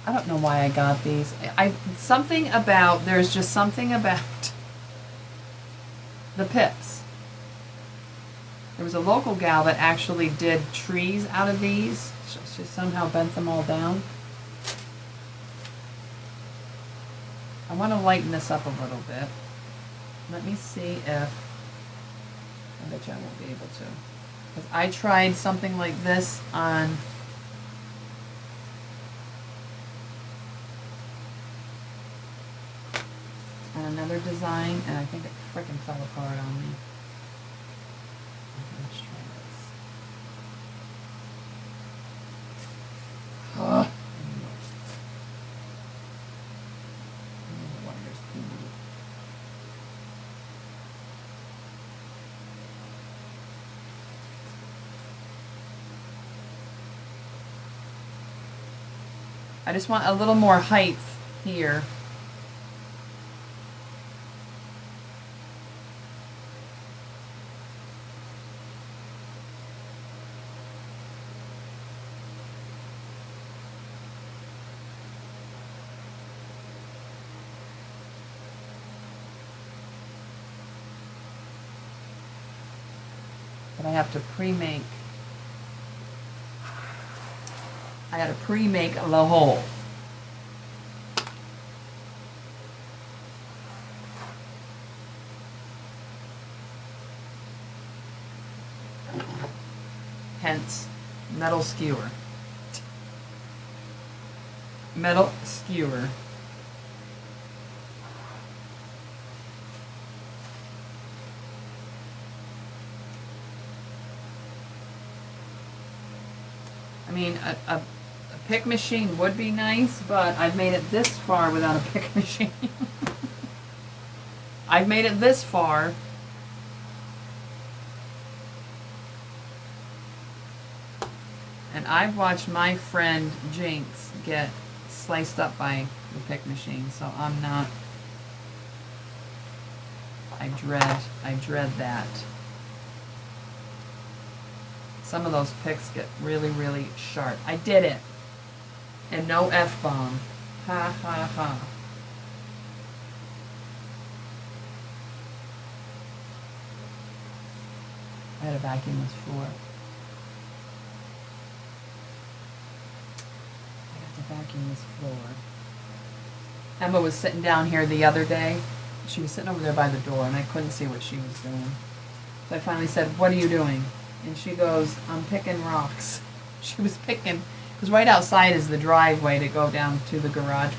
Speaker 1: I don't know why I got these. There's just something about the pips. There was a local gal that actually did trees out of these. She somehow bent them all down. I want to lighten this up a little bit. Let me see if, I bet you I won't be able to. Because I tried something like this on another design, and I think it frickin' fell apart on me. Let's try this. Ugh. I just want a little more height here. But I have to pre-make. I got to pre-make the hole. Hence, metal skewer. Metal skewer. I mean, a pick machine would be nice, but I've made it this far without a pick machine. I've made it this far. And I've watched my friend Jinx get sliced up by the pick machine, so I'm not. I dread that. Some of those picks get really, really sharp. I did it. And no F-bomb. Ha ha ha. I had to vacuum this floor. I got to vacuum this floor. Emma was sitting down here the other day. She was sitting over there by the door, and I couldn't see what she was doing. So I finally said, "What are you doing?" And she goes, "I'm picking rocks." She was picking, because right outside is the driveway to go down to the garage.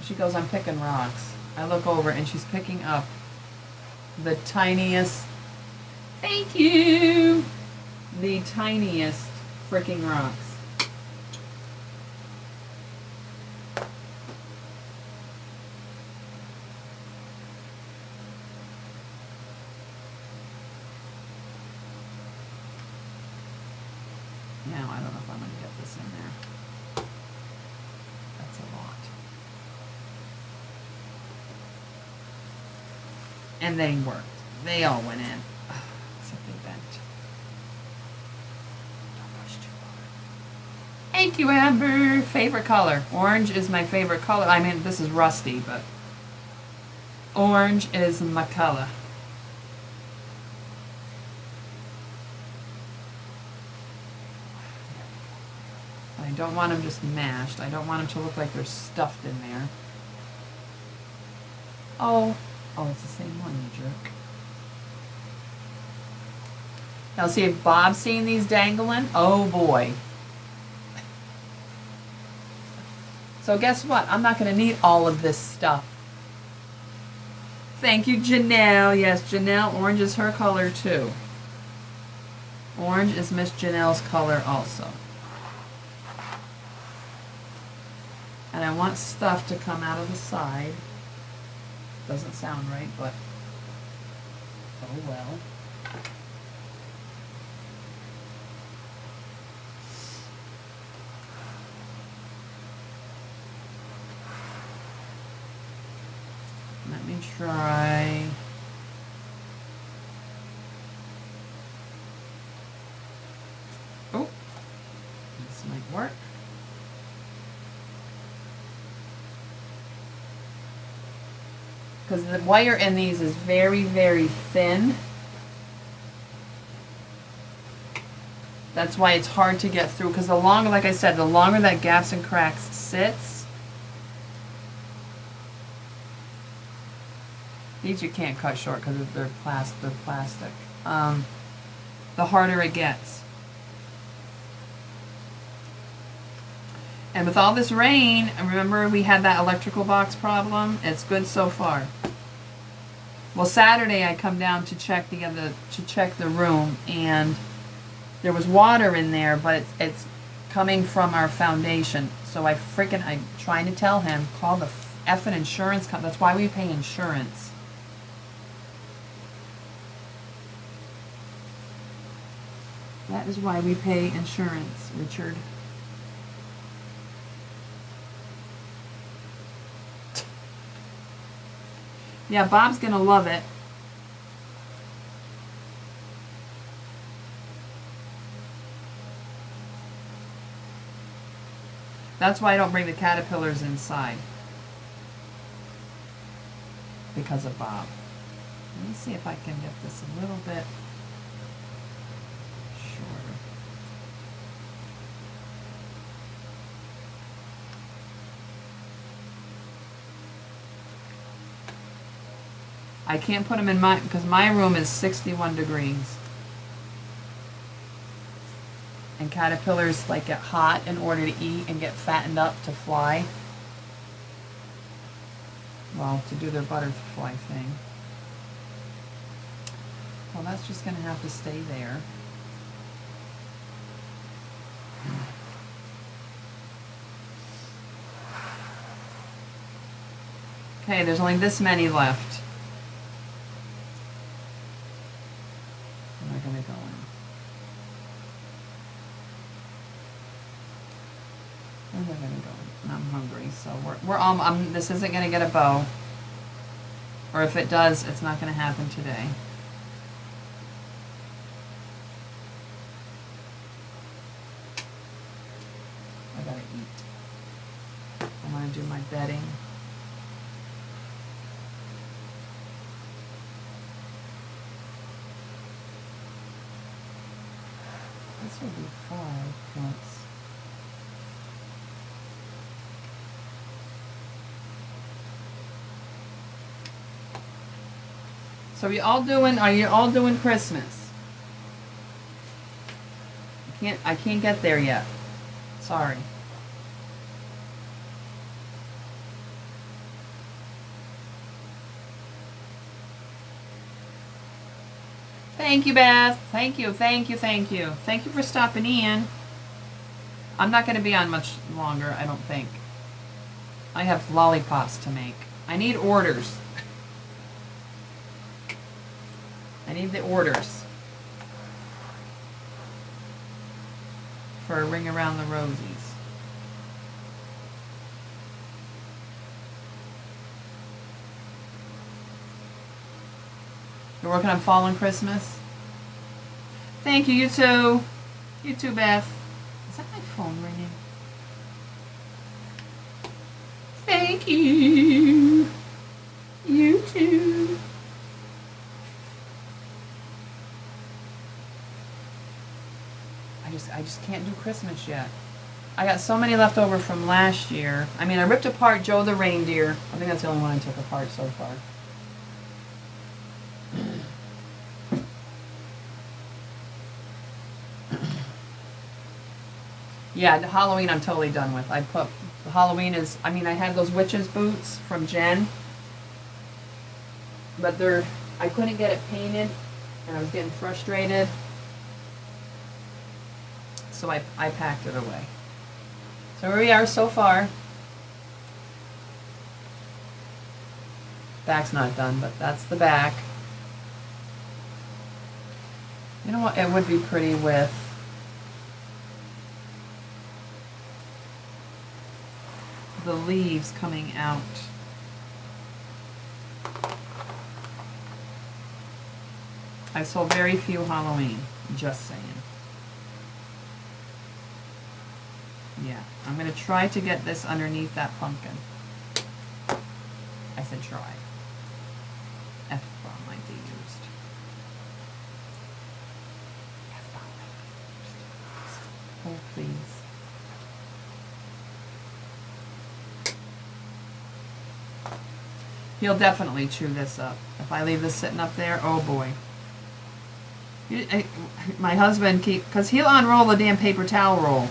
Speaker 1: She goes, "I'm picking rocks." I look over and she's picking up the tiniest Thank you. The tiniest freaking rocks. Now, I don't know if I'm going to get this in there. That's a lot. And they worked. They all went in. Except they bent. Don't push too hard. Thank you, Amber. Favorite color. Orange is my favorite color. I mean, this is rusty, but orange is my color. I don't want them just mashed. I don't want them to look like they're stuffed in there. Oh, it's the same one, you jerk. Now see if Bob's seeing these dangling. Oh boy. So guess what? I'm not going to need all of this stuff. Thank you, Janelle. Yes, Janelle, orange is her color too. Orange is Miss Janelle's color also. And I want stuff to come out of the side. Doesn't sound right, but oh well. Let me try. Oh, this might work. Because the wire in these is very, very thin. That's why it's hard to get through. Because the longer, like I said, the longer that gaps and cracks sits. These you can't cut short because they're plastic. The harder it gets. And with all this rain, remember we had that electrical box problem? It's good so far. Well, Saturday I come down to check the room, and there was water in there, but it's coming from our foundation. So I'm trying to tell him, call the effing insurance company. That's why we pay insurance. That is why we pay insurance, Richard. Yeah, Bob's going to love it. That's why I don't bring the caterpillars inside. Because of Bob. Let me see if I can get this a little bit shorter. I can't put them in because my room is 61 degrees. And caterpillars like get hot in order to eat and get fattened up to fly. Well, to do their butterfly thing. Well, that's just going to have to stay there. Okay, there's only this many left. Going to go in. And they're going to go in. I'm hungry, so this isn't going to get a bow. Or if it does, it's not going to happen today. I got to eat. I want to do my bedding. This will be 5 points. So are you all doing Christmas? I can't get there yet. Sorry. Thank you, Beth. Thank you, thank you, thank you. Thank you for stopping in. I'm not going to be on much longer, I don't think. I have lollipops to make. I need orders. I need the orders for a Ring Around the Rosies. You're working on Fall and Christmas? Thank you, you too. You too, Beth. Is that my phone ringing? Thank you. You too. I just can't do Christmas yet. I got so many left over from last year. I mean, I ripped apart Joe the Reindeer. I think that's the only one I took apart so far. Yeah, the Halloween I'm totally done with. I put, the Halloween is, I mean, I had those witches boots from Jen, but I couldn't get it painted, and I was getting frustrated, so I packed it away. So here we are so far. Back's not done, but that's the back. You know what, it would be pretty with the leaves coming out. I saw very few Halloween, just saying. Yeah, I'm going to try to get this underneath that pumpkin. I said try. F-bomb might be used. F-bomb might be used. Oh, please. He'll definitely chew this up. If I leave this sitting up there, oh boy. My husband because he'll unroll the damn paper towel roll.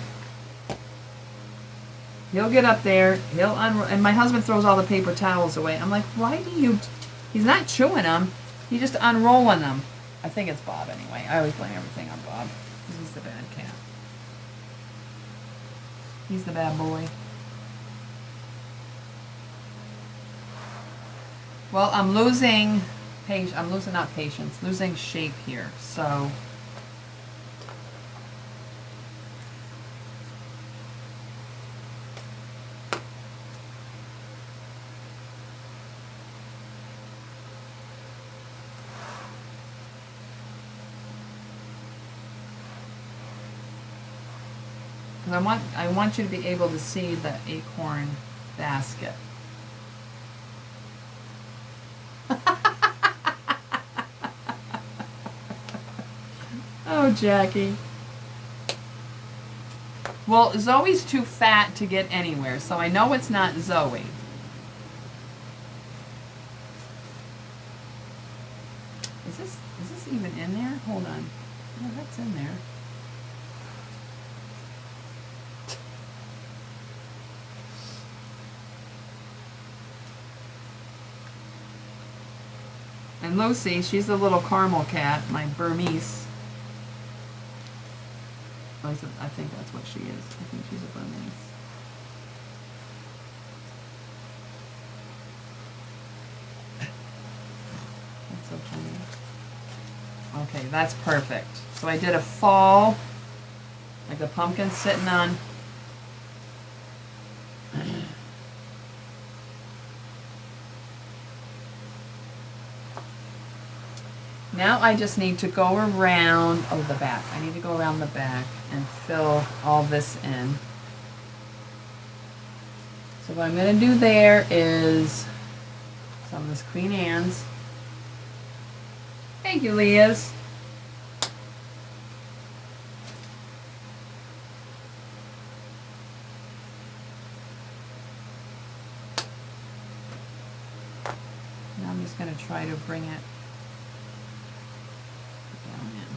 Speaker 1: He'll get up there, he'll unroll, and my husband throws all the paper towels away. I'm like, why do you, he's not chewing them, he's just unrolling them. I think it's Bob anyway. I always blame everything on Bob, because he's the bad cat. He's the bad boy. Well, I'm losing losing shape here, so. I want you to be able to see the acorn basket. Oh, Jackie. Well, Zoe's too fat to get anywhere, so I know it's not Zoe. Is this even in there? Hold on. No, that's in there. And Lucy, she's the little caramel cat, my Burmese. I think that's what she is. I think she's a Burmese. That's so funny. Okay, that's perfect. So I did a fall, like the pumpkin sitting on. Now I just need to go around, the back. I need to go around the back and fill all this in. So what I'm going to do there is some of this Queen Anne's. Thank you, Leah's. Now I'm just going to try to bring it down in.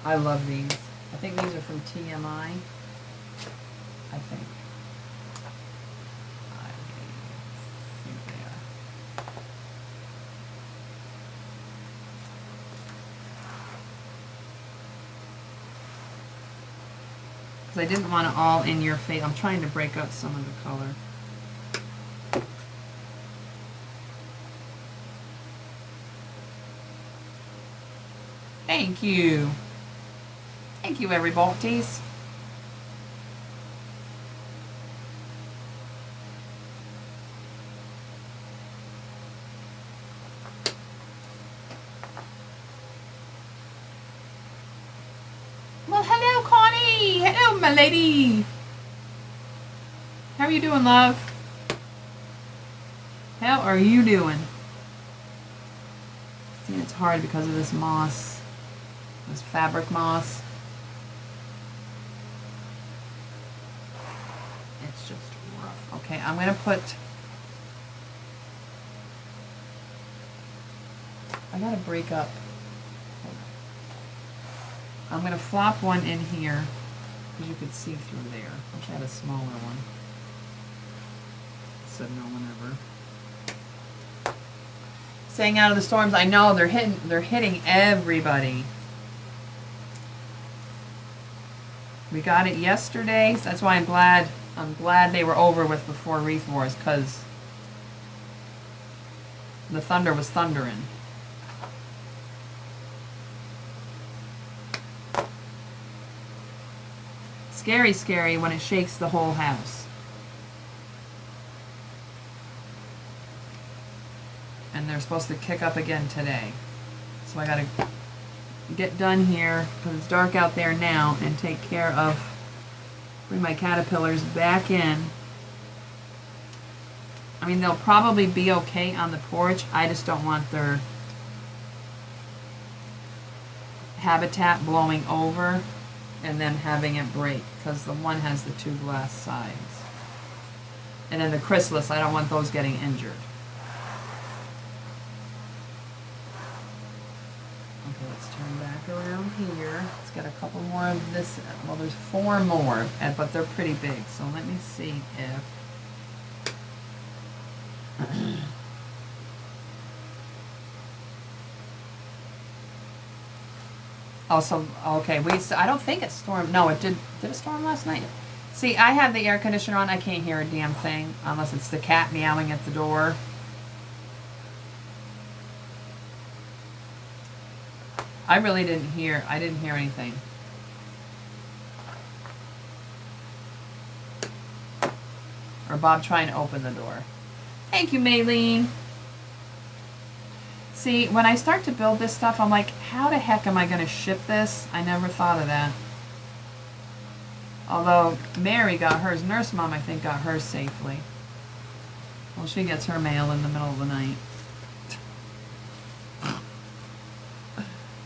Speaker 1: I love these. I think these are from TMI. I think. I think they are. Because I didn't want it all in your face. I'm trying to break up some of the color. Thank you. Thank you, everybody's. Well, hello, Connie. Hello, my lady. How are you doing, love? How are you doing? See, it's hard because of this moss. This fabric moss. It's just rough. Okay, I'm gonna put, I gotta break up. I'm gonna flop one in here because you could see through there. I wish I had a smaller one. Said no one ever. Staying out of the storms. I know they're hitting everybody. We got it yesterday, so that's why I'm glad they were over with before Wreath Wars, because the thunder was thundering. Scary, scary when it shakes the whole house. And they're supposed to kick up again today. So I gotta get done here because it's dark out there now and take care of, bring my caterpillars back in. I mean, they'll probably be okay on the porch. I just don't want their habitat blowing over and then having it break, because the one has the two glass sides. And then the chrysalis, I don't want those getting injured. Okay, let's turn back around here. Let's get a couple more of this. Well, there's 4 more, but they're pretty big. So let me see if... Oh, so, okay, I don't think it stormed. No, it did it storm last night? See, I have the air conditioner on. I can't hear a damn thing unless it's the cat meowing at the door. I really didn't hear anything. Or Bob trying to open the door. Thank you, Maylene. See, when I start to build this stuff, I'm like, how the heck am I going to ship this? I never thought of that. Although Mary got hers, Nurse Mom, I think, got hers safely. Well, she gets her mail in the middle of the night.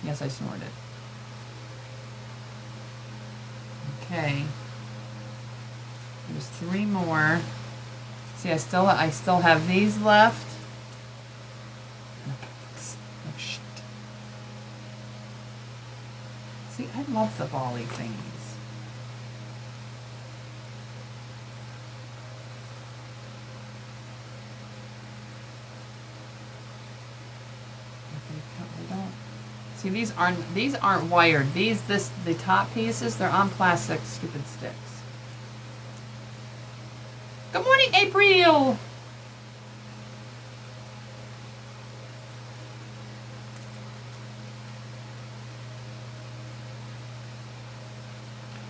Speaker 1: Yes, I snorted. Okay. There's 3 more. See, I still have these left. Oh, shit. See, I love the bally thingies. They don't. See, these aren't wired. The top pieces, they're on plastic stupid sticks. Good morning, April.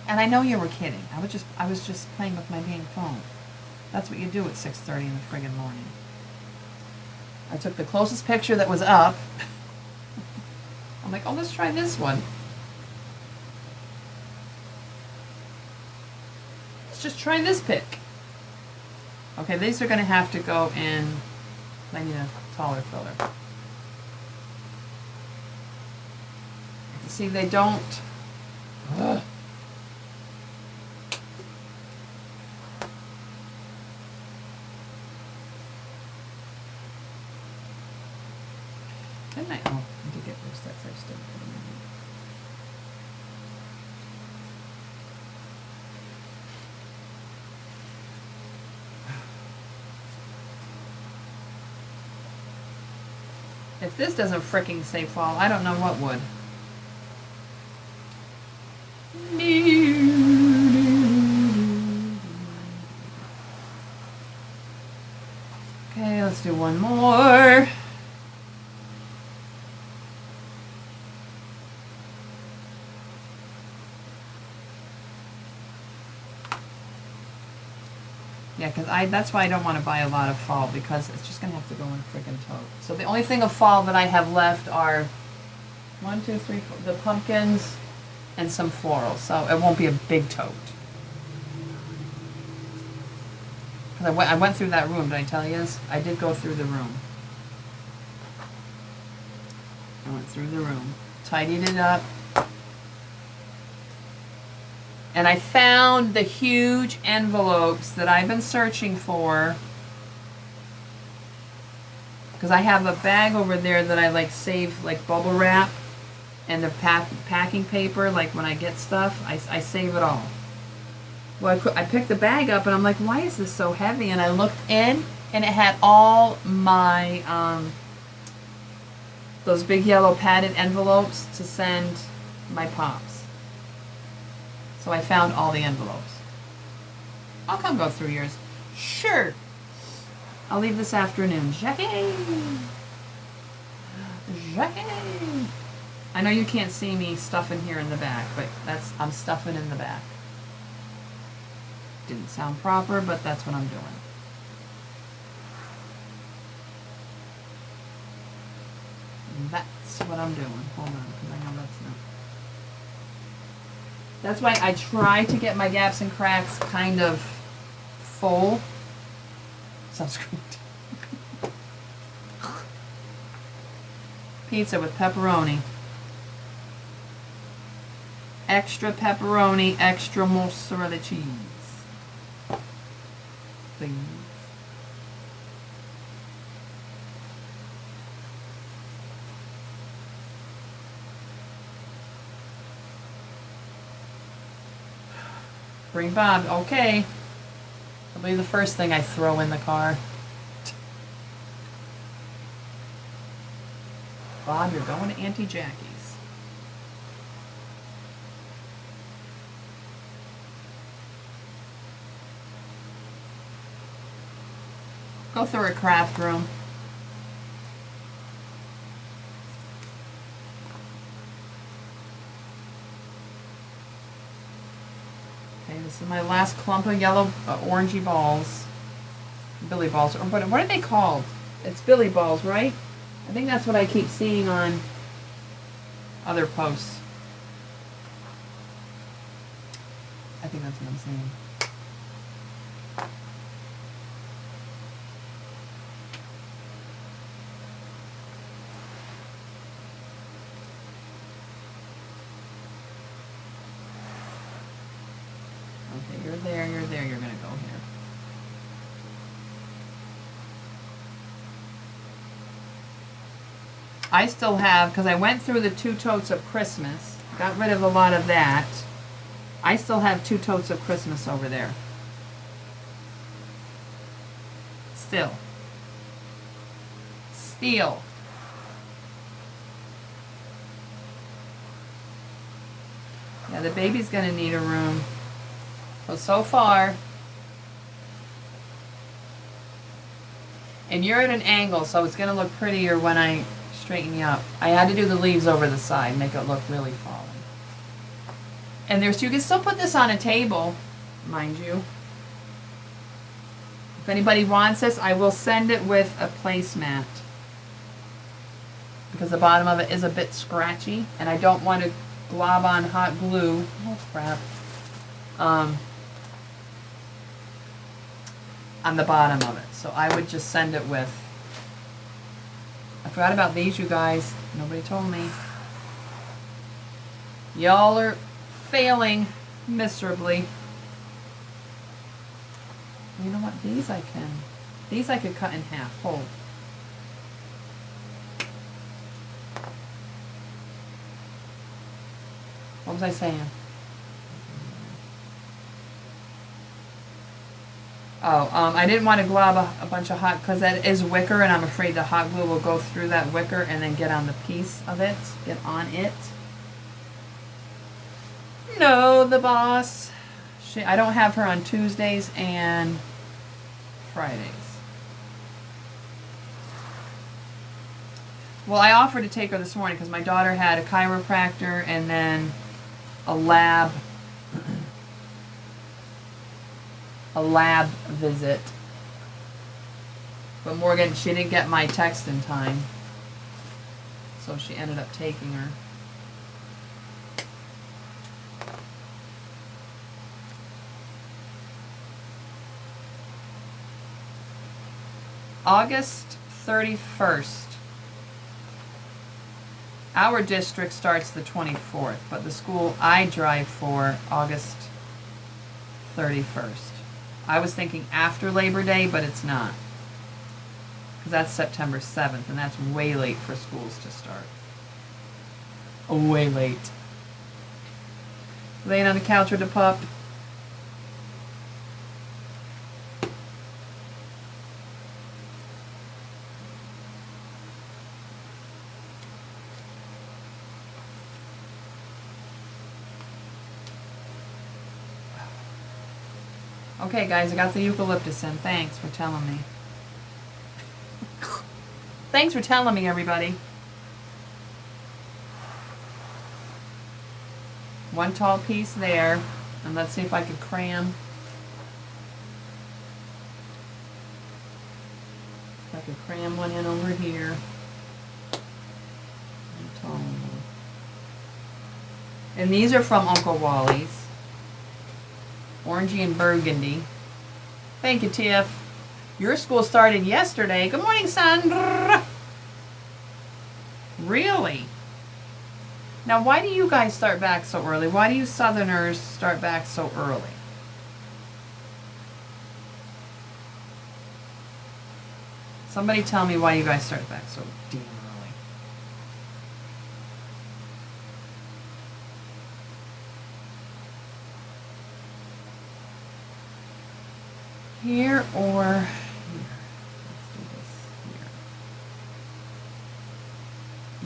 Speaker 1: And I know you were kidding. I was just playing with my dang phone. That's what you do at 6:30 in the friggin' morning. I took the closest picture that was up. I'm like, oh, let's try this one. Let's just try this pick. Okay, these are going to have to go in. I need a taller filler. See, they don't. Ugh. Didn't I? Oh, I did get those sticks. I just didn't put them in. If this doesn't fricking say fall, I don't know what would. Okay, let's do one more. Yeah, because that's why I don't want to buy a lot of fall, because it's just going to have to go in a freaking tote. So the only thing of fall that I have left are 1, 2, 3, 4, the pumpkins and some florals. So it won't be a big tote. Because I went through that room, did I tell you this? I did go through the room. I went through the room, tidied it up. And I found the huge envelopes that I've been searching for. Because I have a bag over there that I like save like bubble wrap and the packing paper, like when I get stuff, I save it all. Well, I picked the bag up and I'm like, why is this so heavy? And I looked in and it had all my, those big yellow padded envelopes to send my pops. So I found all the envelopes. I'll come go through yours. Sure. I'll leave this afternoon. Jackie! Jackie! I know you can't see me stuffing here in the back, but I'm stuffing in the back. Didn't sound proper, but that's what I'm doing. That's what I'm doing. Hold on, because I know that's not. That's why I try to get my gaps and cracks kind of full. Sounds great. Pizza with pepperoni. Extra pepperoni, extra mozzarella cheese. Please. Bring Bob. Okay. That'll be the first thing I throw in the car. Bob, you're going to Auntie Jackie's. Go through a craft room. This is my last clump of yellow, orangey balls. Billy balls. Or what are they called? It's Billy balls, right? I think that's what I keep seeing on other posts. I think that's what I'm saying. Okay, you're there, you're gonna go here. I still have, because I went through the 2 totes of Christmas, got rid of a lot of that. I still have 2 totes of Christmas over there. Still. Yeah, the baby's gonna need a room. So far, and you're at an angle, so it's gonna look prettier when I straighten you up. I had to do the leaves over the side, make it look really fallen. And you can still put this on a table, mind you. If anybody wants this, I will send it with a placemat. Because the bottom of it is a bit scratchy, and I don't want to glob on hot glue. Oh crap. On the bottom of it. So I would just send it with. I forgot about these, you guys. Nobody told me. Y'all are failing miserably. You know what? These I could cut in half. Hold. What was I saying? Oh, I didn't want to glob a bunch of hot, because that is wicker, and I'm afraid the hot glue will go through that wicker and then get on the piece of it, get on it. No, the boss. I don't have her on Tuesdays and Fridays. Well, I offered to take her this morning because my daughter had a chiropractor and then a lab visit. But Morgan, she didn't get my text in time, so she ended up taking her. August 31st. Our district starts the 24th, but the school I drive for, August 31st. I was thinking after Labor Day, but it's not. Because that's September 7th, and that's way late for schools to start. Way late. Laying on the couch with the pup. Okay, guys, I got the eucalyptus in. Thanks for telling me. Thanks for telling me, everybody. One tall piece there. And let's see if I could cram. If I could cram one in over here. One tall one. And these are from Uncle Wally's. Orangey and burgundy. Thank you, Tiff. Your school started yesterday. Good morning, Sandra. Really? Now, why do you guys start back so early? Why do you Southerners start back so early? Somebody tell me why you guys start back so damn early. Here or here. Let's do this here.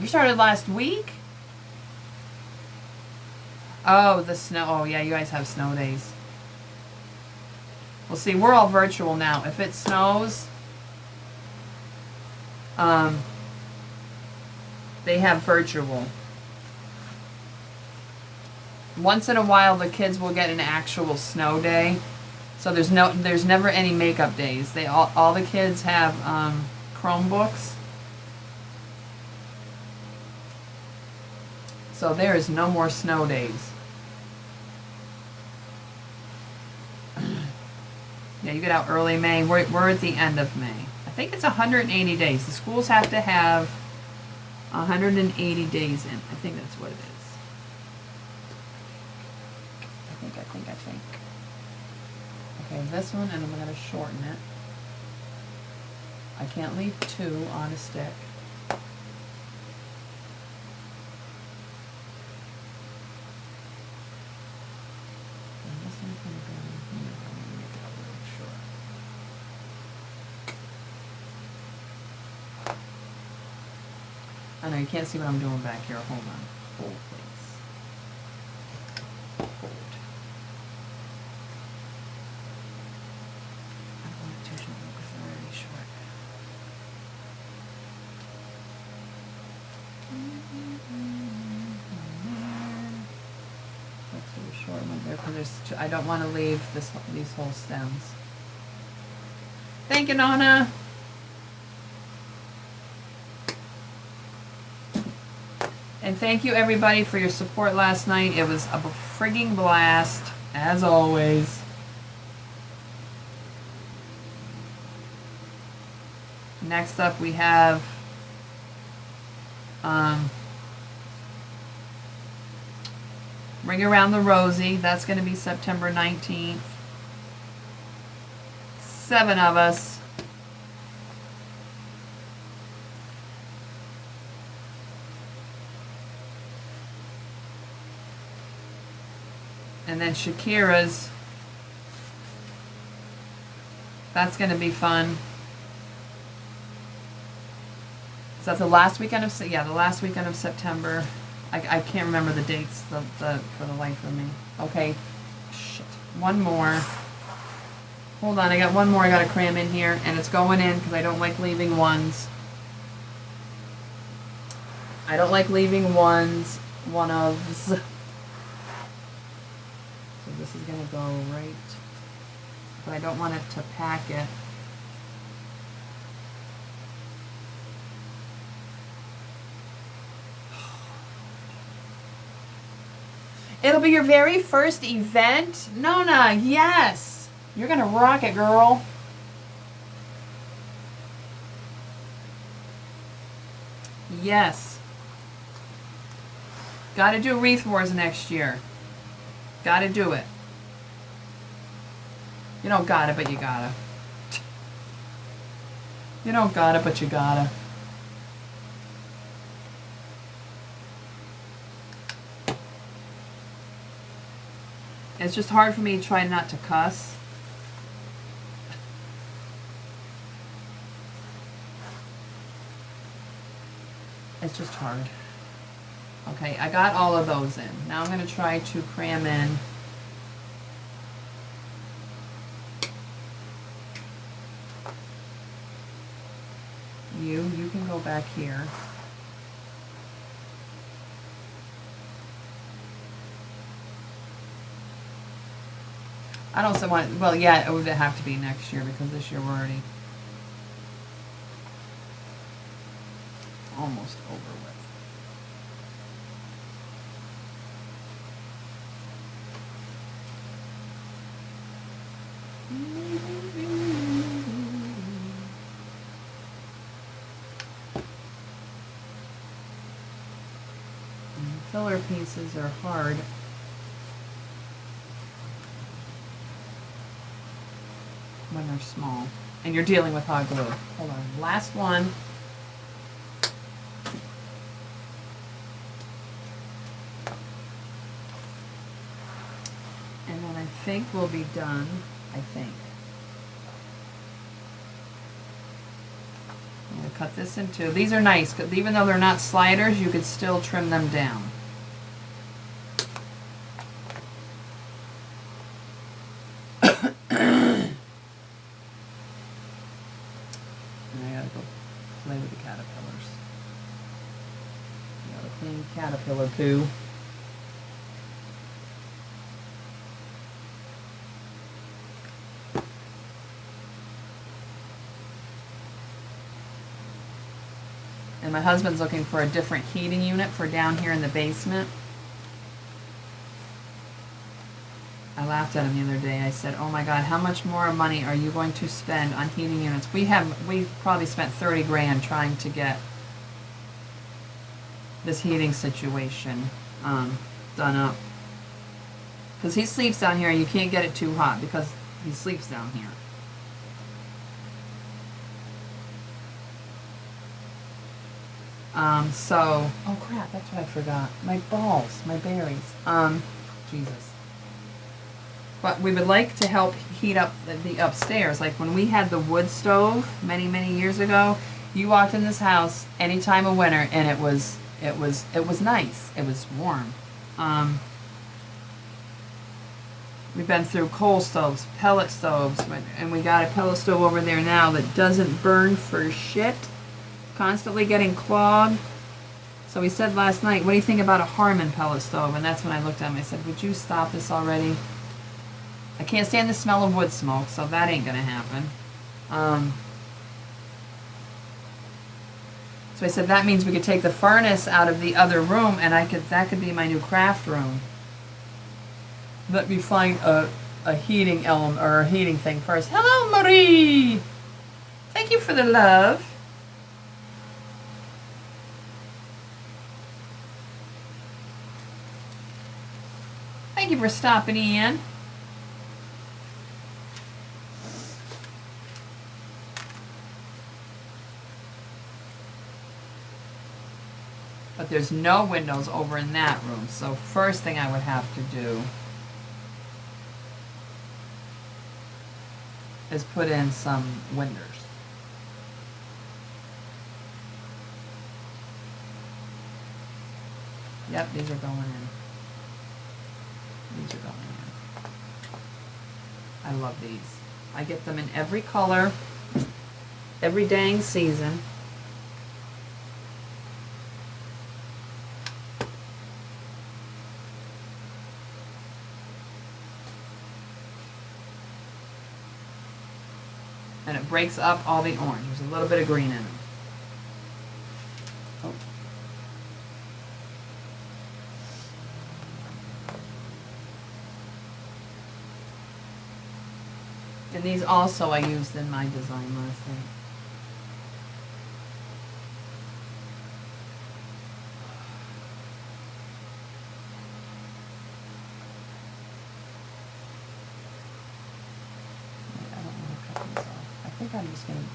Speaker 1: You started last week? Oh, the snow. Oh, yeah, you guys have snow days. Well, see, we're all virtual now. If it snows, they have virtual. Once in a while, the kids will get an actual snow day. So there's never any makeup days. All the kids have Chromebooks. So there is no more snow days. Yeah, you get out early May. We're at the end of May. I think it's 180 days. The schools have to have 180 days in. I think that's what it is. I think. Okay, this one, and I'm going to shorten it. I can't leave two on a stick. And this one's going to go in here. I'm going to make it a little short. I know you can't see what I'm doing back here. Hold on. Hold, please. Hold. I don't want to leave these whole stems. Thank you, Nona. And thank you, everybody, for your support last night. It was a frigging blast, as always. Next up, we have Ring Around the Rosie. That's going to be September 19th. 7 of us. And then Shakira's That's going to be fun. Is that the last weekend of the last weekend of September? I can't remember the dates for the life of me. Okay, shit. One more. Hold on, I got one more I got to cram in here, and it's going in because I don't like leaving ones. I don't like leaving ones, one-ofs. So this is going to go right, but I don't want it to pack it. It'll be your very first event? Nona, yes! You're gonna rock it, girl. Yes. Gotta do Wreath Wars next year. Gotta do it. You don't gotta, but you gotta. You don't gotta, but you gotta. It's just hard for me to try not to cuss. It's just hard. Okay, I got all of those in. Now I'm going to try to cram in you can go back here. I don't want, well, yeah, it would have to be next year because this year we're already almost over with. And filler pieces are hard. When they're small. And you're dealing with hot glue. Hold on. Last one. And then I think we'll be done. I think. I'm going to cut this in two. These are nice, because even though they're not sliders, you could still trim them down. Caterpillar poo. And my husband's looking for a different heating unit for down here in the basement. I laughed at him the other day. I said, oh my God, how much more money are you going to spend on heating units? We've probably spent 30 grand trying to get this heating situation done up, because he sleeps down here and you can't get it too hot because he sleeps down here. So oh crap, that's what I forgot, my balls, my berries, Jesus. But we would like to help heat up the upstairs. Like when we had the wood stove many years ago, you walked in this house any time of winter and it was nice. It was warm. We've been through coal stoves, pellet stoves, and we got a pellet stove over there now that doesn't burn for shit. Constantly getting clogged. So we said last night, what do you think about a Harmon pellet stove? And that's when I looked at him. I said, would you stop this already? I can't stand the smell of wood smoke, so that ain't gonna happen. So I said that means we could take the furnace out of the other room, and that could be my new craft room. Let me find a heating element or a heating thing first. Hello, Marie. Thank you for the love. Thank you for stopping in. But there's no windows over in that room. So first thing I would have to do is put in some winders. Yep, these are going in. These are going in. I love these. I get them in every color, every dang season. And it breaks up all the orange. There's a little bit of green in them. Oh. And these also I used in my design last night. I'm just going to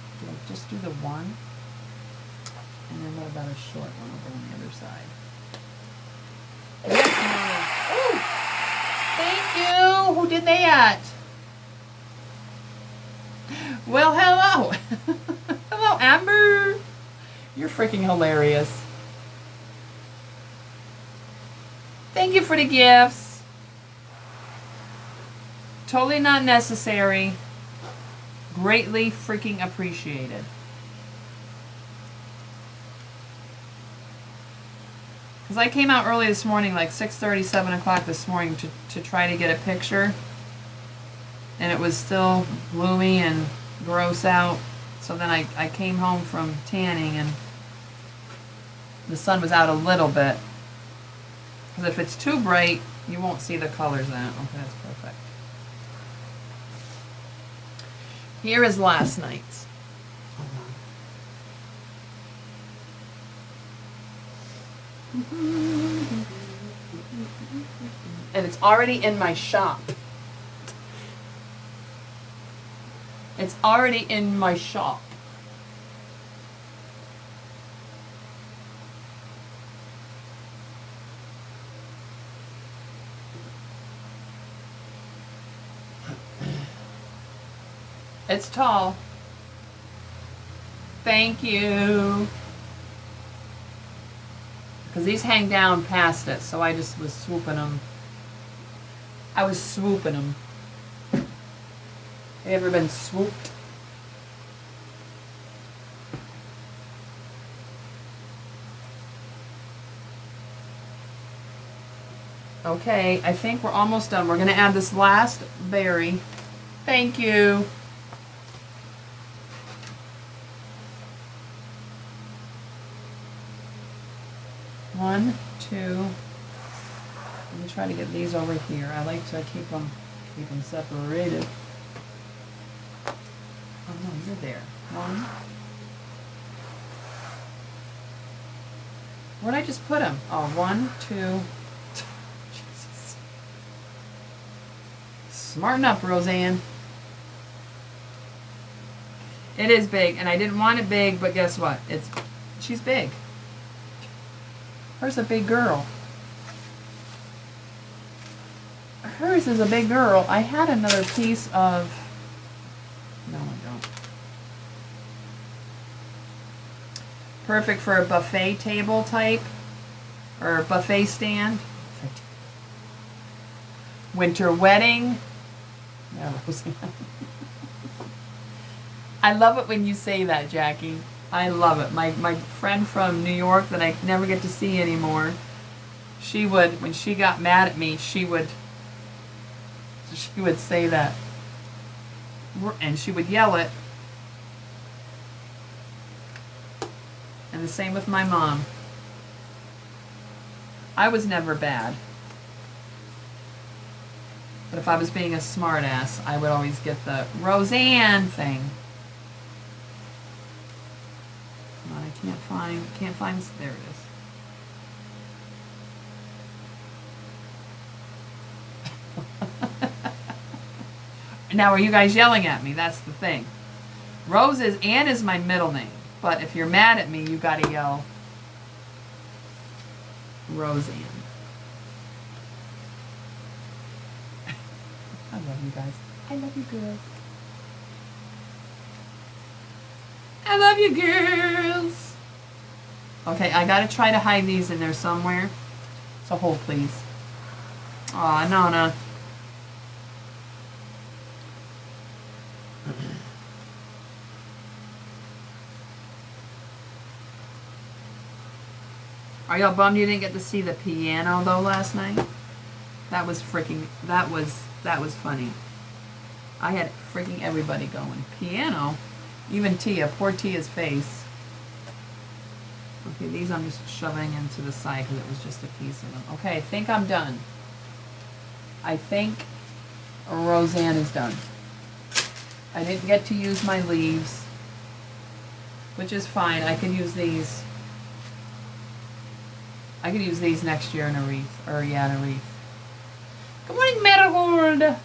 Speaker 1: just do the one, and then what about a short one over on the other side? Yes, Ooh, thank you. Who did that? Well, hello. Hello, Amber. You're freaking hilarious. Thank you for the gifts. Totally not necessary. Greatly freaking appreciated. Because I came out early this morning, like 6:30, 7 o'clock this morning to try to get a picture. And it was still gloomy and gross out. So then I came home from tanning and the sun was out a little bit. Because if it's too bright, you won't see the colors in it. Okay, that's perfect. Here is last night's. And it's already in my shop. It's already in my shop. It's tall. Thank you. Because these hang down past it, so I just was swooping them. I was swooping them. Have you ever been swooped? Okay, I think we're almost done. We're going to add this last berry. Thank you. One, two. Let me try to get these over here. I like to keep them separated. Oh no, you're there. One. Where'd I just put them? Oh, 1, 2. Jesus. Smarten up, Roseanne. It is big, and I didn't want it big, but guess what? She's big. Hers a big girl. Hers is a big girl. I had another piece of... No, I don't. Perfect for a buffet table type. Or a buffet stand. Winter wedding. No, I love it when you say that, Jackie. I love it. My friend from New York that I never get to see anymore, she would, when she got mad at me, she would say that. And she would yell it. And the same with my mom. I was never bad. But if I was being a smartass, I would always get the Roseanne thing. Can't find, there it is. Now, are you guys yelling at me? That's the thing. Ann is my middle name, but if you're mad at me, you gotta yell Roseanne. I love you guys. I love you girls. I love you, girls. Okay, I gotta try to hide these in there somewhere. So hold, please. Aw, Nona. Are y'all bummed you didn't get to see the piano though last night? That was funny. I had freaking everybody going. Piano? Even Tia. Poor Tia's face. Okay, these I'm just shoving into the side because it was just a piece of them. Okay, I think I'm done. I think Roseanne is done. I didn't get to use my leaves, which is fine. I can use these. I could use these next year in a wreath. Or, yeah, in a wreath. Good morning, Marigold!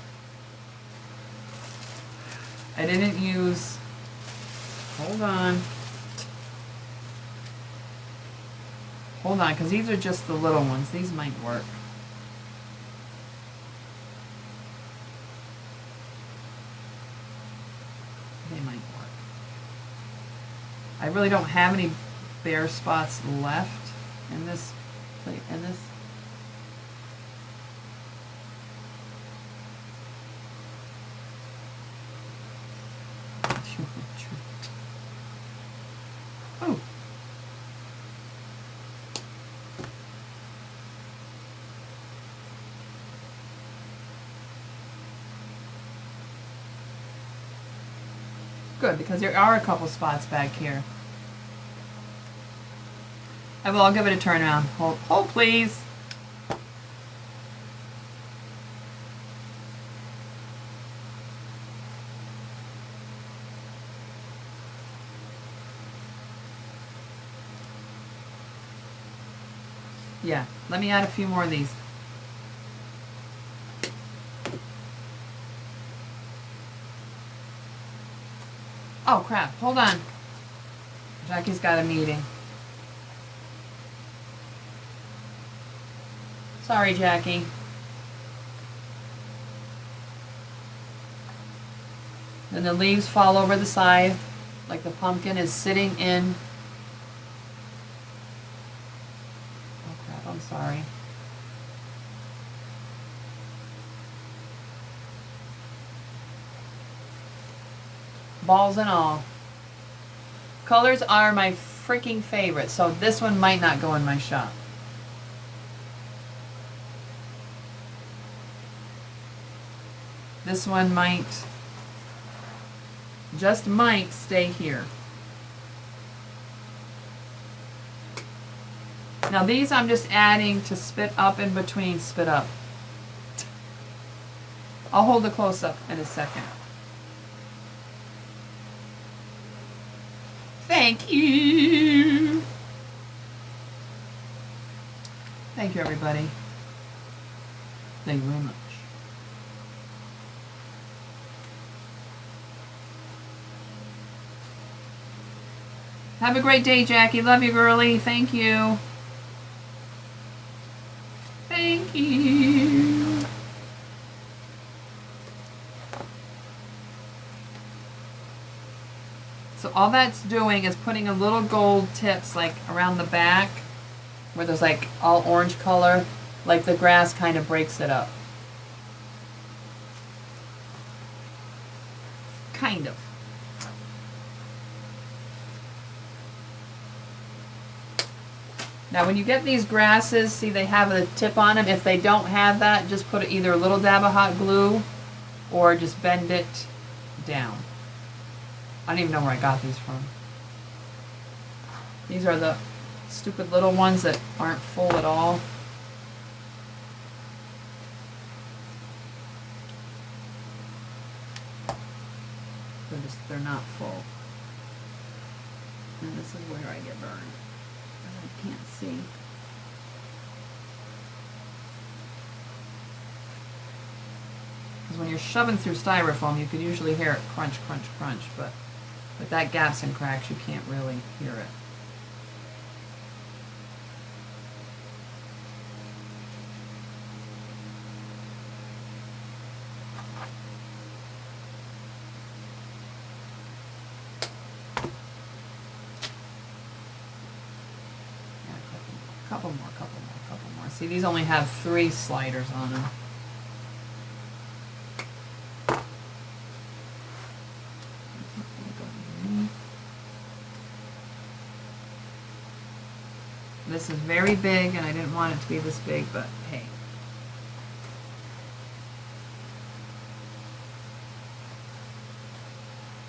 Speaker 1: I didn't use... Hold on. Hold on, because these are just the little ones. These might work. They might work. I really don't have any bare spots left in this plate. In this. Oh. Good, because there are a couple spots back here. I'll give it a turn around. Hold please. Yeah, let me add a few more of these. Oh crap, hold on. Jackie's got a meeting. Sorry, Jackie. Then the leaves fall over the side, like the pumpkin is sitting in. Oh crap, I'm sorry. Balls and all. Colors are my freaking favorite, so this one might not go in my shop. This one might, just might stay here. Now these I'm just adding to spit up in between, spit up. I'll hold the close up in a second. Thank you. Thank you, everybody. Thank you very much. Have a great day, Jackie. Love you, girlie. Thank you. Thank you. So all that's doing is putting a little gold tips like around the back where there's like all orange color, like the grass kind of breaks it up. Kind of. Now when you get these grasses, see they have a tip on them. If they don't have that, just put either a little dab of hot glue or just bend it down. I don't even know where I got these from. These are the stupid little ones that aren't full at all. They're not full. And this is where I get burned. I can't see. Because when you're shoving through styrofoam, you can usually hear it crunch, crunch, crunch, but with that gaps and cracks, you can't really hear it. Couple more, couple more, couple more. See, these only have 3 sliders on them. This is very big, and I didn't want it to be this big, but hey.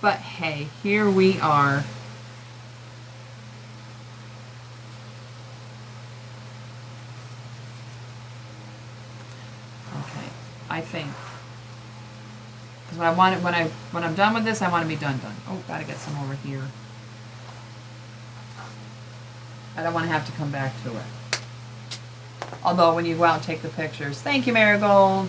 Speaker 1: But hey, here we are. Okay, I think. Because when I'm done with this, I want to be done. Oh, gotta get some over here. I don't want to have to come back to it. Although when you go out and take the pictures, thank you, Marigold.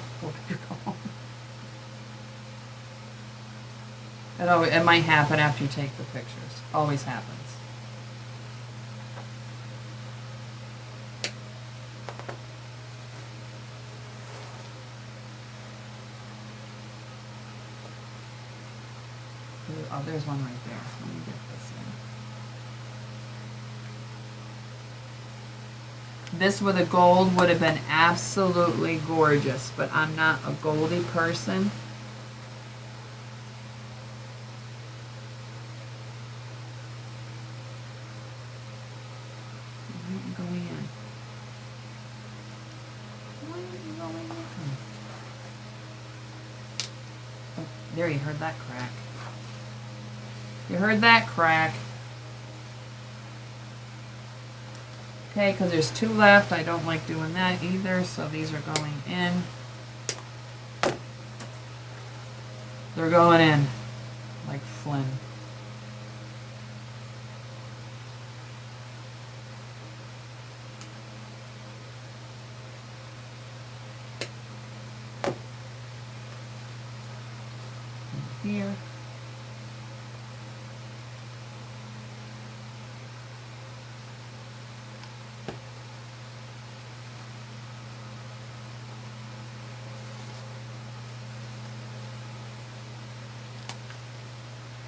Speaker 1: It might happen after you take the pictures. Always happens. Oh, there's one right there. Let me get this in. This with a gold would have been absolutely gorgeous, but I'm not a goldy person. There, you heard that crack. You heard that crack. Okay, because there's 2 left. I don't like doing that either, so these are going in. They're going in like Flynn. Here.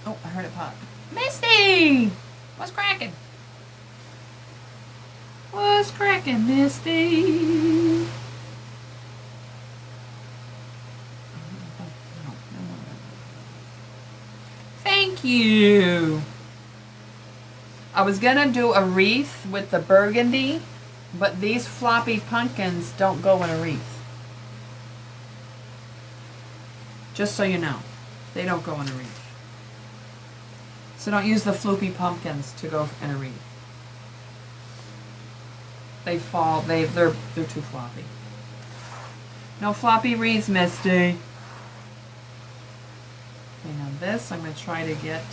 Speaker 1: Oh, I heard it pop. Misty! What's cracking? What's cracking, Misty? Thank you. I was gonna do a wreath with the burgundy, but these floppy pumpkins don't go in a wreath. Just so you know, they don't go in a wreath. So don't use the floopy pumpkins to go in a wreath. They fall. They're too floppy. No floppy wreaths, Misty. Okay, now this I'm going to try to get.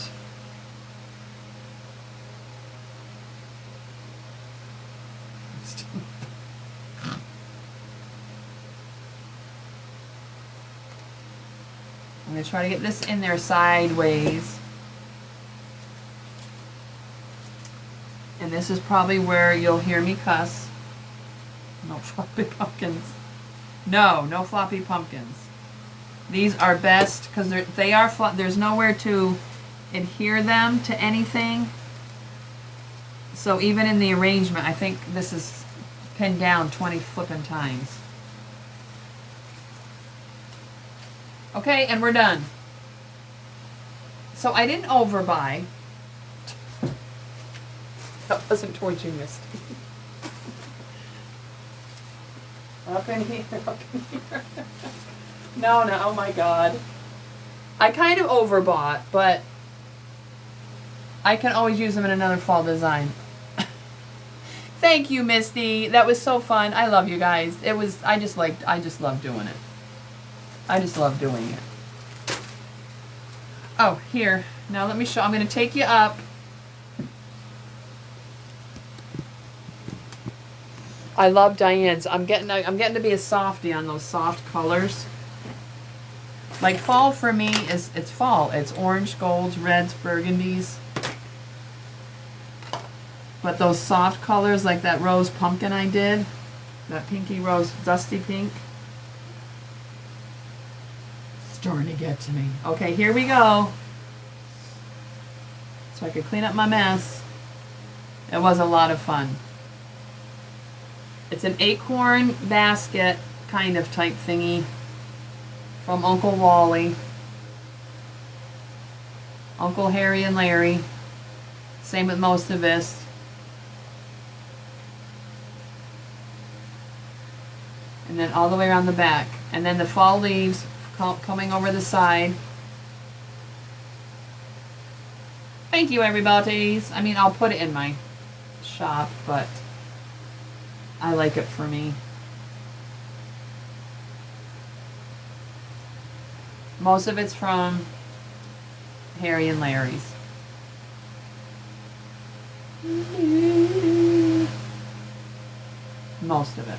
Speaker 1: I'm going to try to get this in there sideways. And this is probably where you'll hear me cuss. No floppy pumpkins. No floppy pumpkins. These are best because there's nowhere to adhere them to anything. So even in the arrangement, I think this is pinned down 20 flippin' times. Okay, and we're done. So I didn't overbuy. That wasn't towards you, Misty. Up in here, up in here. No, oh my God. I kind of overbought, but I can always use them in another fall design. Thank you, Misty. That was so fun. I love you guys. I just love doing it. I just love doing it. Oh, here. Now let me show. I'm going to take you up. I love Diane's. I'm getting to be a softie on those soft colors. Like fall for me it's fall. It's orange, golds, reds, burgundies. But those soft colors like that rose pumpkin I did, that pinky rose dusty pink, it's starting to get to me. Okay, here we go. So I could clean up my mess. It was a lot of fun. It's an acorn basket kind of type thingy from Uncle Wally. Uncle Harry and Larry. Same with most of this. And then all the way around the back. And then the fall leaves coming over the side. Thank you, everybody. I mean, I'll put it in my shop, but I like it for me. Most of it's from Harry and Larry's. Most of it.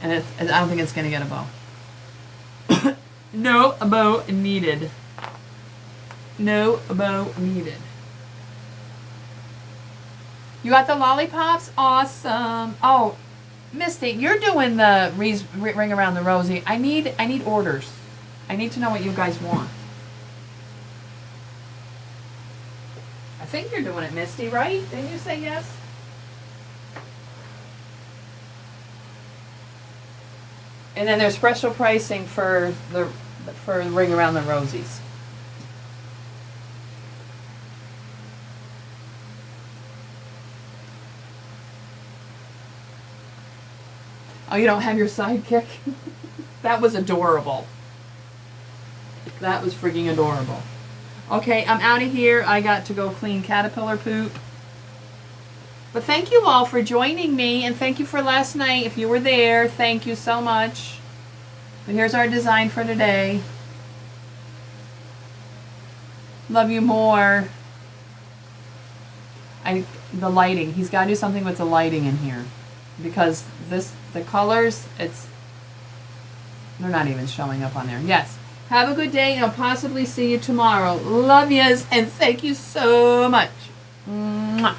Speaker 1: And I don't think it's going to get a bow. No bow needed. No bow needed. You got the lollipops? Awesome. Oh, Misty, you're doing the ring around the rosy. I need orders. I need to know what you guys want. I think you're doing it, Misty, right? Didn't you say yes? And then there's special pricing for the ring around the rosies. Oh, you don't have your sidekick? That was adorable. That was freaking adorable. Okay, I'm out of here. I got to go clean caterpillar poop. But thank you all for joining me, and thank you for last night. If you were there, thank you so much. But here's our design for today. Love you more. The lighting. He's got to do something with the lighting in here. Because the colors, they're not even showing up on there. Yes. Have a good day, and I'll possibly see you tomorrow. Love yous, and thank you so much. Mwah.